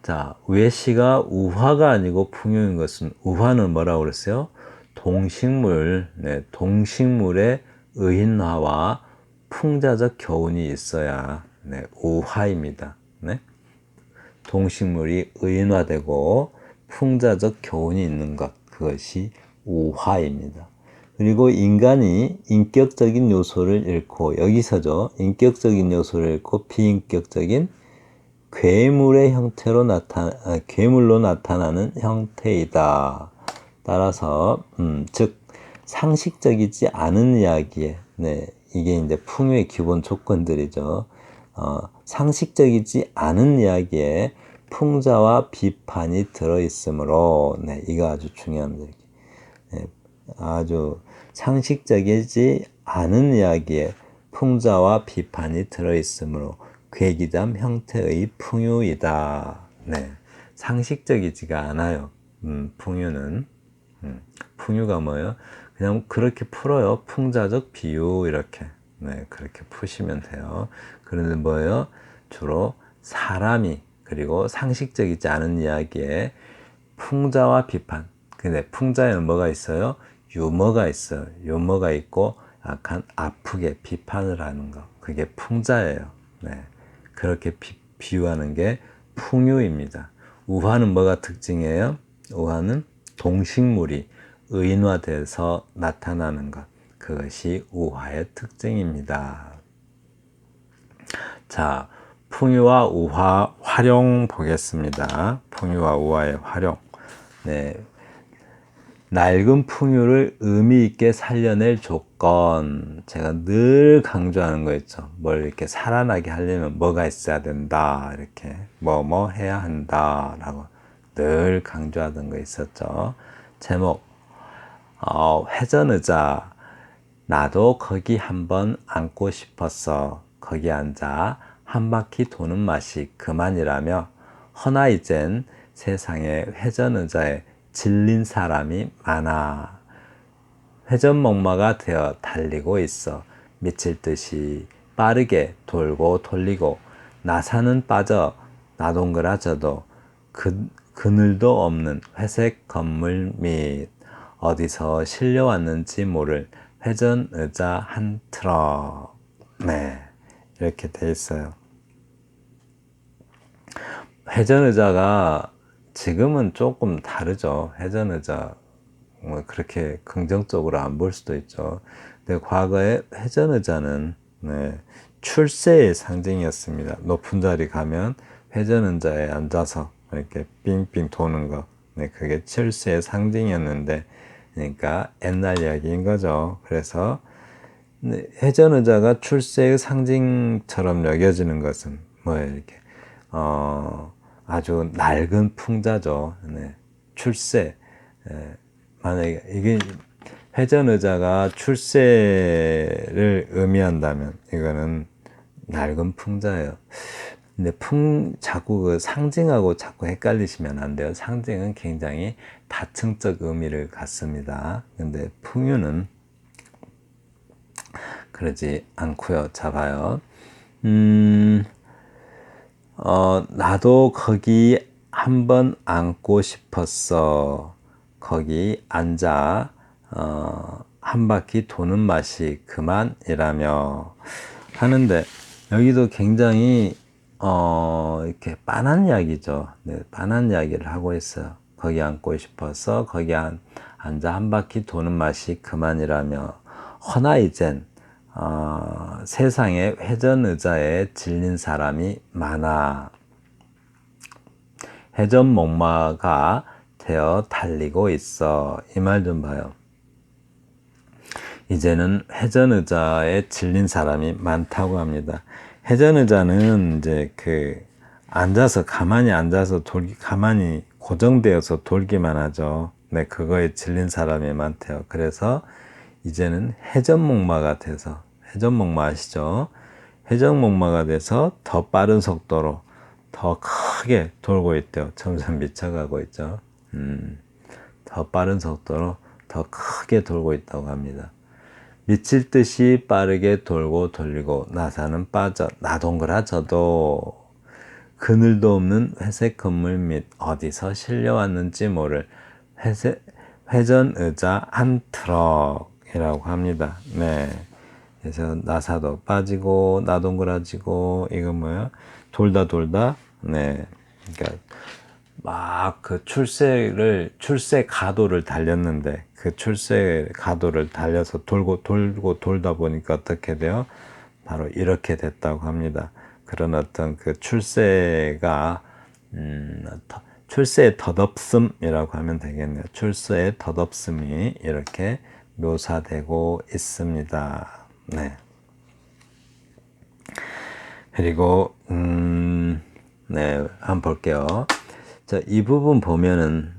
자, 위의 시가 우화가 아니고 풍요인 것은 우화는 뭐라고 그랬어요? 동식물, 네, 동식물의 의인화와 풍자적 교훈이 있어야 네, 우화입니다. 네? 동식물이 의인화되고 풍자적 교훈이 있는 것, 그것이 우화입니다. 그리고 인간이 인격적인 요소를 잃고 여기서죠. 인격적인 요소를 잃고 비인격적인 괴물의 형태로 괴물로 나타나는 형태이다. 따라서 즉 상식적이지 않은 이야기에 네, 이게 이제 풍요의 기본 조건들이죠. 상식적이지 않은 이야기에 풍자와 비판이 들어있으므로, 네, 이거 아주 중요합니다. 네, 아주 상식적이지 않은 이야기에 풍자와 비판이 들어있으므로 괴기담 형태의 풍유이다. 네, 상식적이지가 않아요. 풍유는. 풍유가 뭐예요? 그냥 그렇게 풀어요. 풍자적 비유 이렇게. 네, 그렇게 푸시면 돼요. 그런데 뭐예요? 주로 사람이 그리고 상식적이지 않은 이야기에 풍자와 비판. 근데 풍자에는 뭐가 있어요? 유머가 있어요. 유머가 있고 약간 아프게 비판을 하는 거. 그게 풍자예요. 네, 그렇게 비유하는 게 풍유입니다. 우화는 뭐가 특징이에요? 우화는 동식물이 의인화돼서 나타나는 것. 그것이 우화의 특징입니다. 자, 풍유와 우화 활용 보겠습니다. 풍유와 우화의 활용. 네, 낡은 풍유를 의미 있게 살려낼 조건. 제가 늘 강조하는 거 있죠. 뭘 이렇게 살아나게 하려면 뭐가 있어야 된다. 이렇게 뭐 해야 한다. 라고 늘 강조하던 거 있었죠. 제목, 회전의자. 나도 거기 한번 앉고 싶었어. 거기 앉아 한 바퀴 도는 맛이 그만이라며, 허나 이젠 세상에 회전의자에 질린 사람이 많아. 회전목마가 되어 달리고 있어. 미칠 듯이 빠르게 돌고 돌리고, 나사는 빠져 나동그라져도 그늘도 없는 회색 건물 및 어디서 실려왔는지 모를 회전의자 한 트럭. 네, 이렇게 돼 있어요. 회전의자가 지금은 조금 다르죠. 회전의자 뭐 그렇게 긍정적으로 안 볼 수도 있죠. 근데 과거에 회전의자는, 네, 출세의 상징이었습니다. 높은 자리 가면 회전의자에 앉아서 이렇게 빙빙 도는 거, 네, 그게 출세의 상징이었는데, 그러니까 옛날 이야기인 거죠. 그래서 회전의자가 출세의 상징처럼 여겨지는 것은 뭐예요? 이렇게 아주 낡은 풍자죠. 네, 출세. 만약에 이게 회전의자가 출세를 의미한다면 이거는 낡은 풍자예요. 근데 자꾸 그 상징하고 자꾸 헷갈리시면 안 돼요. 상징은 굉장히 다층적 의미를 갖습니다. 근데 풍유는 그러지 않고요. 자, 봐요. 나도 거기 한번 앉고 싶었어. 거기 앉아 한 바퀴 도는 맛이 그만이라며 하는데, 여기도 굉장히 이렇게 빤한 이야기죠. 네, 빤한 이야기를 하고 있어요. 거기 앉고 싶어서 거기 앉아 한 바퀴 도는 맛이 그만이라며, 허나 이젠 세상에 회전의자에 질린 사람이 많아. 회전목마가 되어 달리고 있어. 이 말 좀 봐요. 이제는 회전의자에 질린 사람이 많다고 합니다. 회전의자는 이제 가만히 앉아서 가만히 고정되어서 돌기만 하죠. 네, 그거에 질린 사람이 많대요. 그래서 이제는 회전목마가 돼서, 회전목마 아시죠? 회전목마가 돼서 더 빠른 속도로 더 크게 돌고 있대요. 점점 미쳐가고 있죠. 더 빠른 속도로 더 크게 돌고 있다고 합니다. 미칠 듯이 빠르게 돌고 돌리고, 나사는 빠져 나동그라져도 그늘도 없는 회색 건물 및 어디서 실려왔는지 모를 회전의자 한 트럭이라고 합니다. 네, 그래서 나사도 빠지고 나동그라지고, 이거 뭐야? 돌다. 네, 그러니까 막 그 출세 가도를 달렸는데, 그 출세 가도를 달려서 돌고 돌다 보니까 어떻게 돼요? 바로 이렇게 됐다고 합니다. 그런 어떤 그 출세의 덧없음이라고 하면 되겠네요. 출세의 덧없음이 이렇게 묘사되고 있습니다. 네. 그리고 네, 한번 볼게요. 자, 이 부분 보면은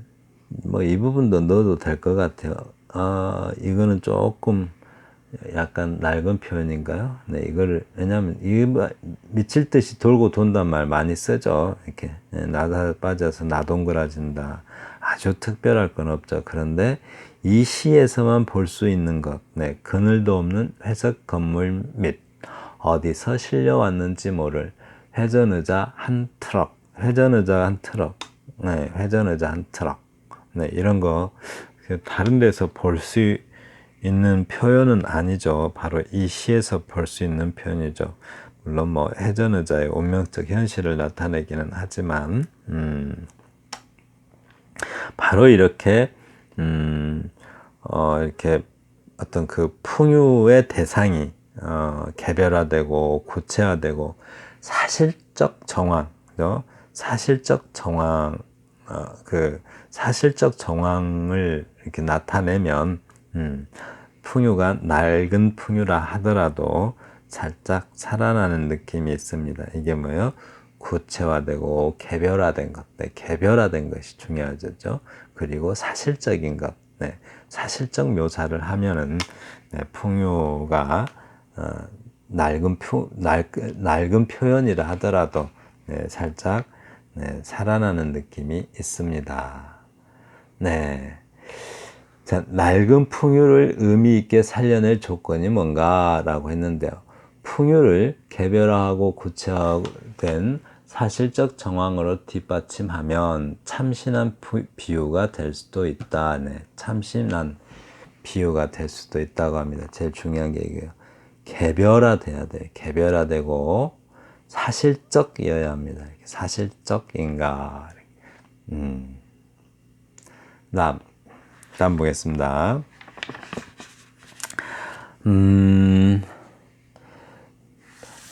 뭐 이 부분도 넣어도 될 것 같아요. 이거는 조금 약간 낡은 표현인가요? 네, 이거를 왜냐하면 이게 뭐 미칠 듯이 돌고 돈단 말 많이 쓰죠. 이렇게 나다 빠져서 나동그라진다. 아주 특별할 건 없죠. 그런데 이 시에서만 볼 수 있는 것, 네, 그늘도 없는 회색 건물 및 어디서 실려왔는지 모를 회전의자 한 트럭, 회전의자 한 트럭, 네, 회전의자 한 트럭, 네, 이런 거 다른 데서 볼 수 있는 표현은 아니죠. 바로 이 시에서 볼 수 있는 표현이죠. 물론 뭐 회전의자의 운명적 현실을 나타내기는 하지만 바로 이렇게 이렇게 어떤 그 풍요의 대상이 개별화되고 구체화되고 사실적 정황, 사실적 정황, 그 사실적 정황을 이렇게 나타내면 풍요가 낡은 풍요라 하더라도 살짝 살아나는 느낌이 있습니다. 이게 뭐예요? 구체화되고 개별화된 것, 네, 개별화된 것이 중요하죠. 그리고 사실적인 것, 네, 사실적 묘사를 하면은 네, 풍요가 낡은 표현이라 하더라도 네, 살짝 네, 살아나는 느낌이 있습니다. 네. 자, 낡은 풍요를 의미 있게 살려낼 조건이 뭔가라고 했는데요. 풍요를 개별화하고 구체화된 사실적 정황으로 뒷받침하면 참신한 비유가 될 수도 있다. 네, 참신한 비유가 될 수도 있다고 합니다. 제일 중요한 게 이게요. 개별화돼야 돼요. 개별화되고 사실적이어야 합니다. 사실적인가. 다음 보겠습니다.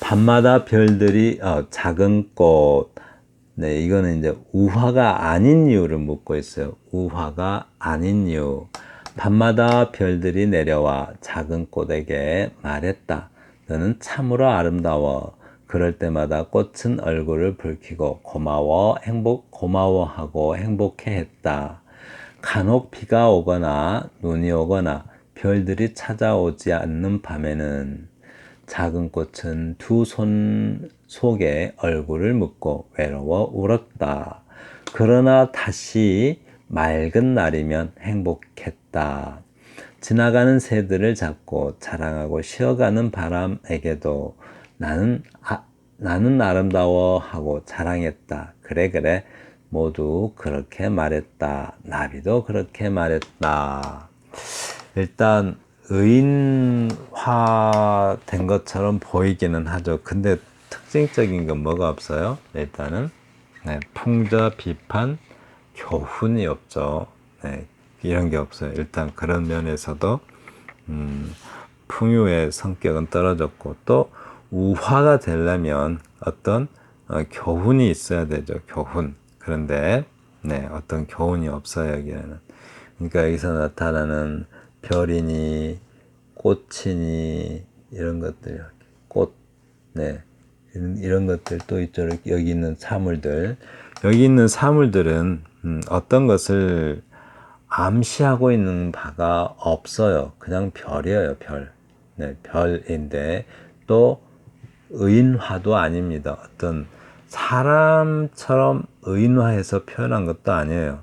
밤마다 별들이 작은 꽃. 네, 이거는 이제 우화가 아닌 이유를 묻고 있어요. 우화가 아닌 이유. 밤마다 별들이 내려와 작은 꽃에게 말했다. 너는 참으로 아름다워. 그럴 때마다 꽃은 얼굴을 붉히고 고마워하고 행복해했다. 간혹 비가 오거나 눈이 오거나 별들이 찾아오지 않는 밤에는 작은 꽃은 두 손 속에 얼굴을 묻고 외로워 울었다. 그러나 다시 맑은 날이면 행복했다. 지나가는 새들을 잡고 자랑하고 쉬어가는 바람에게도 나는 아름다워 하고 자랑했다. 그래. 모두 그렇게 말했다. 나비도 그렇게 말했다. 일단 의인화된 것처럼 보이기는 하죠. 근데 특징적인 건 뭐가 없어요? 일단은 네, 풍자, 비판, 교훈이 없죠. 네, 이런 게 없어요. 일단 그런 면에서도 풍요의 성격은 떨어졌고 또 우화가 되려면 어떤 교훈이 있어야 되죠. 교훈. 그런데 네, 어떤 교훈이 없어요. 여기에는. 그러니까 여기서 나타나는 별이니 꽃이니 이런 것들, 꽃, 네, 이런 것들 또 있죠. 여기 있는 사물들, 여기 있는 사물들은 어떤 것을 암시하고 있는 바가 없어요. 그냥 별이에요, 별. 네, 별인데 또 의인화도 아닙니다. 어떤 사람처럼 의인화해서 표현한 것도 아니에요.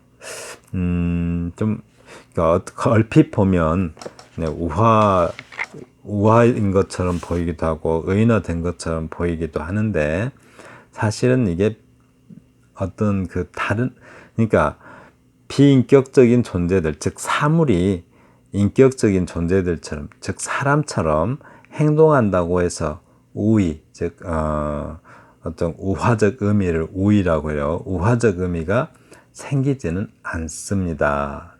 좀 그러니까 얼핏 보면 네, 우화인 것처럼 보이기도 하고 의인화된 것처럼 보이기도 하는데 사실은 이게 어떤 그 다른 그러니까 비인격적인 존재들 즉 사물이 인격적인 존재들처럼 즉 사람처럼 행동한다고 해서 우위 즉 어떤 우화적 의미를 우위라고 해요. 우화적 의미가 생기지는 않습니다.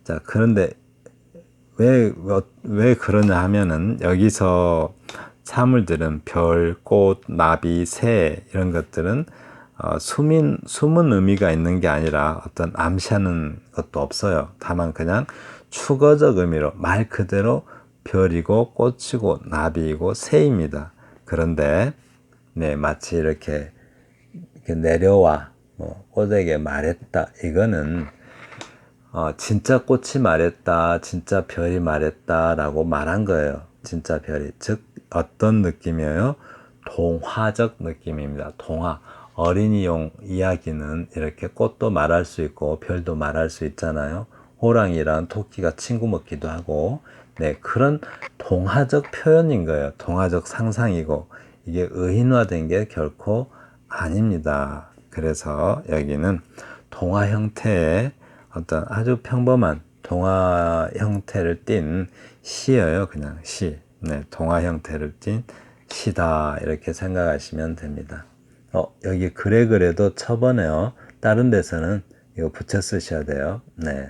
자, 그런데 왜 그러냐 하면은 여기서 사물들은 별, 꽃, 나비, 새 이런 것들은 숨은 의미가 있는 게 아니라 어떤 암시하는 것도 없어요. 다만 그냥 추거적 의미로 말 그대로 별이고 꽃이고 나비이고 새입니다. 그런데 네, 마치 이렇게 내려와 꽃에게 말했다. 이거는 진짜 꽃이 말했다, 진짜 별이 말했다라고 말한 거예요. 진짜 별이. 즉 어떤 느낌이에요? 동화적 느낌입니다. 동화. 어린이용 이야기는 이렇게 꽃도 말할 수 있고 별도 말할 수 있잖아요. 호랑이랑 토끼가 친구 먹기도 하고, 네, 그런 동화적 표현인 거예요. 동화적 상상이고, 이게 의인화된 게 결코 아닙니다. 그래서 여기는 동화 형태의 어떤 아주 평범한 동화 형태를 띤 시예요. 그냥 시. 네, 동화 형태를 띤 시다. 이렇게 생각하시면 됩니다. 여기 그래도 쳐보네요. 다른 데서는 이거 붙여 쓰셔야 돼요. 네.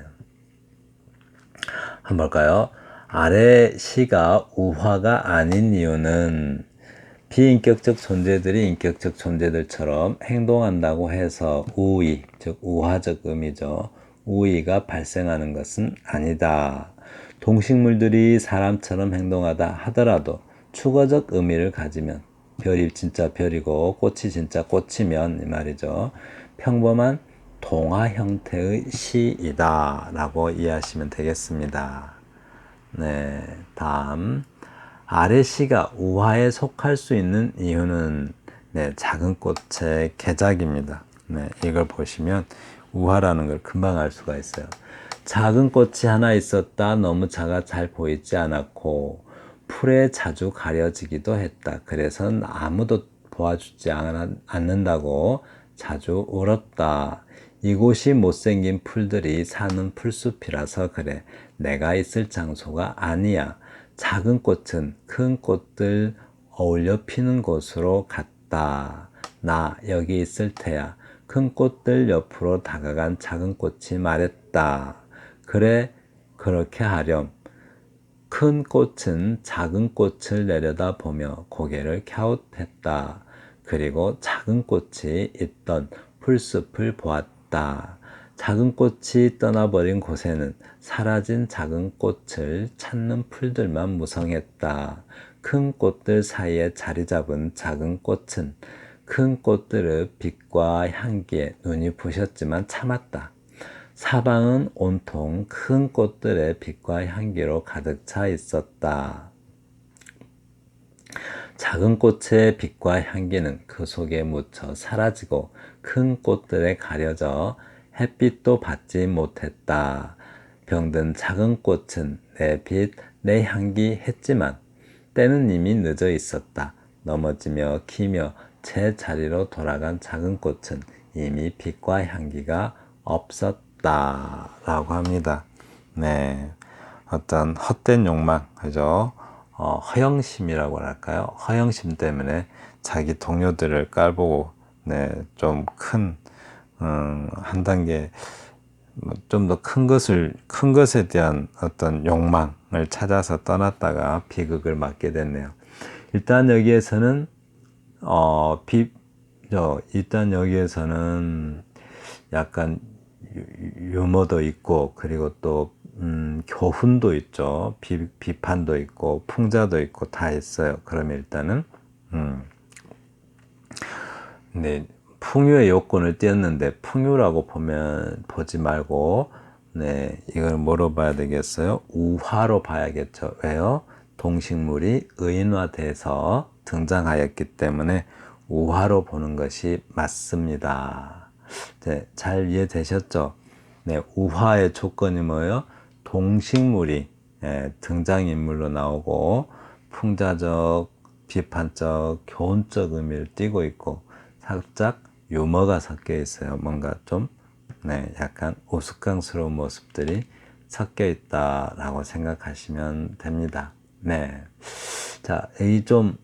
한번 볼까요? 아래 시가 우화가 아닌 이유는 비인격적 존재들이 인격적 존재들처럼 행동한다고 해서 우의, 즉 우화적 의미죠. 우의가 발생하는 것은 아니다. 동식물들이 사람처럼 행동하다 하더라도 추가적 의미를 가지면 별이 진짜 별이고 꽃이 진짜 꽃이면 이 말이죠. 평범한 동화 형태의 시이다 라고 이해하시면 되겠습니다. 네, 다음. 아래 시가 우화에 속할 수 있는 이유는 네, 작은 꽃의 개작입니다. 네, 이걸 보시면 우화라는 걸 금방 알 수가 있어요. 작은 꽃이 하나 있었다. 너무 작아 잘 보이지 않았고 풀에 자주 가려지기도 했다. 그래서 아무도 도와주지 않는다고 자주 울었다. 이곳이 못생긴 풀들이 사는 풀숲이라서 그래. 내가 있을 장소가 아니야. 작은 꽃은 큰 꽃들 어울려 피는 곳으로 갔다. 나 여기 있을 테야. 큰 꽃들 옆으로 다가간 작은 꽃이 말했다. 그래, 그렇게 하렴. 큰 꽃은 작은 꽃을 내려다보며 고개를 갸웃했다. 그리고 작은 꽃이 있던 풀숲을 보았다. 작은 꽃이 떠나버린 곳에는 사라진 작은 꽃을 찾는 풀들만 무성했다. 큰 꽃들 사이에 자리 잡은 작은 꽃은 큰 꽃들의 빛과 향기에 눈이 부셨지만 참았다. 사방은 온통 큰 꽃들의 빛과 향기로 가득 차 있었다. 작은 꽃의 빛과 향기는 그 속에 묻혀 사라지고 큰 꽃들에 가려져 햇빛도 받지 못했다. 병든 작은 꽃은 내 빛, 내 향기 했지만 때는 이미 늦어 있었다. 넘어지며 기며 제 자리로 돌아간 작은 꽃은 이미 빛과 향기가 없었다. 라고 합니다. 네. 어떤 헛된 욕망, 그죠? 허영심이라고 할까요? 허영심 때문에 자기 동료들을 깔보고, 네, 좀 큰, 한 단계, 좀 더 큰 것에 대한 어떤 욕망을 찾아서 떠났다가 비극을 맞게 됐네요. 일단 여기에서는, 일단 여기에서는 약간 유머도 있고, 그리고 또, 교훈도 있죠. 비판도 있고, 풍자도 있고, 다 있어요. 그러면 일단은, 네, 풍요의 요건을 띄었는데, 풍요라고 보지 말고, 네, 이걸 뭐로 봐야 되겠어요? 우화로 봐야겠죠. 왜요? 동식물이 의인화돼서 등장하였기 때문에 우화로 보는 것이 맞습니다. 네, 잘 이해되셨죠? 네, 우화의 조건이 뭐예요? 동식물이 등장인물로 나오고 풍자적, 비판적, 교훈적 의미를 띠고 있고 살짝 유머가 섞여 있어요. 뭔가 좀 약간 우스꽝스러운 모습들이 섞여 있다라고 생각하시면 됩니다. 네, 자, 여기 좀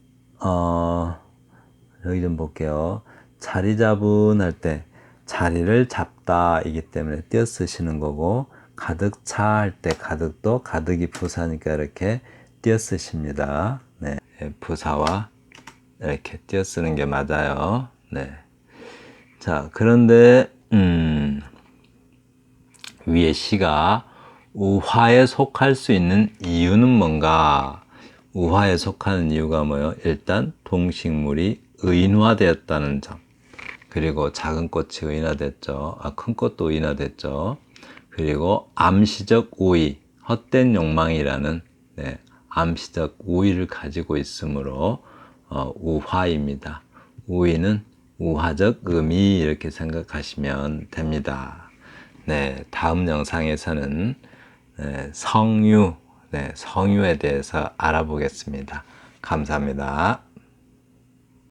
여기 좀 볼게요. 자리 잡은 할 때 자리를 잡다 이기 때문에 띄어 쓰시는 거고, 가득 차 할 때 가득도 가득이 부사니까 이렇게 띄어 쓰십니다. 네, 부사와 이렇게 띄어 쓰는 게 맞아요. 네. 자, 그런데 위에 시가 우화에 속할 수 있는 이유는 뭔가? 우화에 속하는 이유가 뭐예요? 일단 동식물이 의인화되었다는 점, 그리고 작은 꽃이 의인화됐죠. 큰 꽃도 의인화됐죠. 그리고 암시적 우위, 헛된 욕망이라는 암시적 우위를 가지고 있으므로 우화입니다. 우위는 우화적 의미 이렇게 생각하시면 됩니다. 다음 영상에서는 성유, 성유에 대해서 알아보겠습니다. 감사합니다.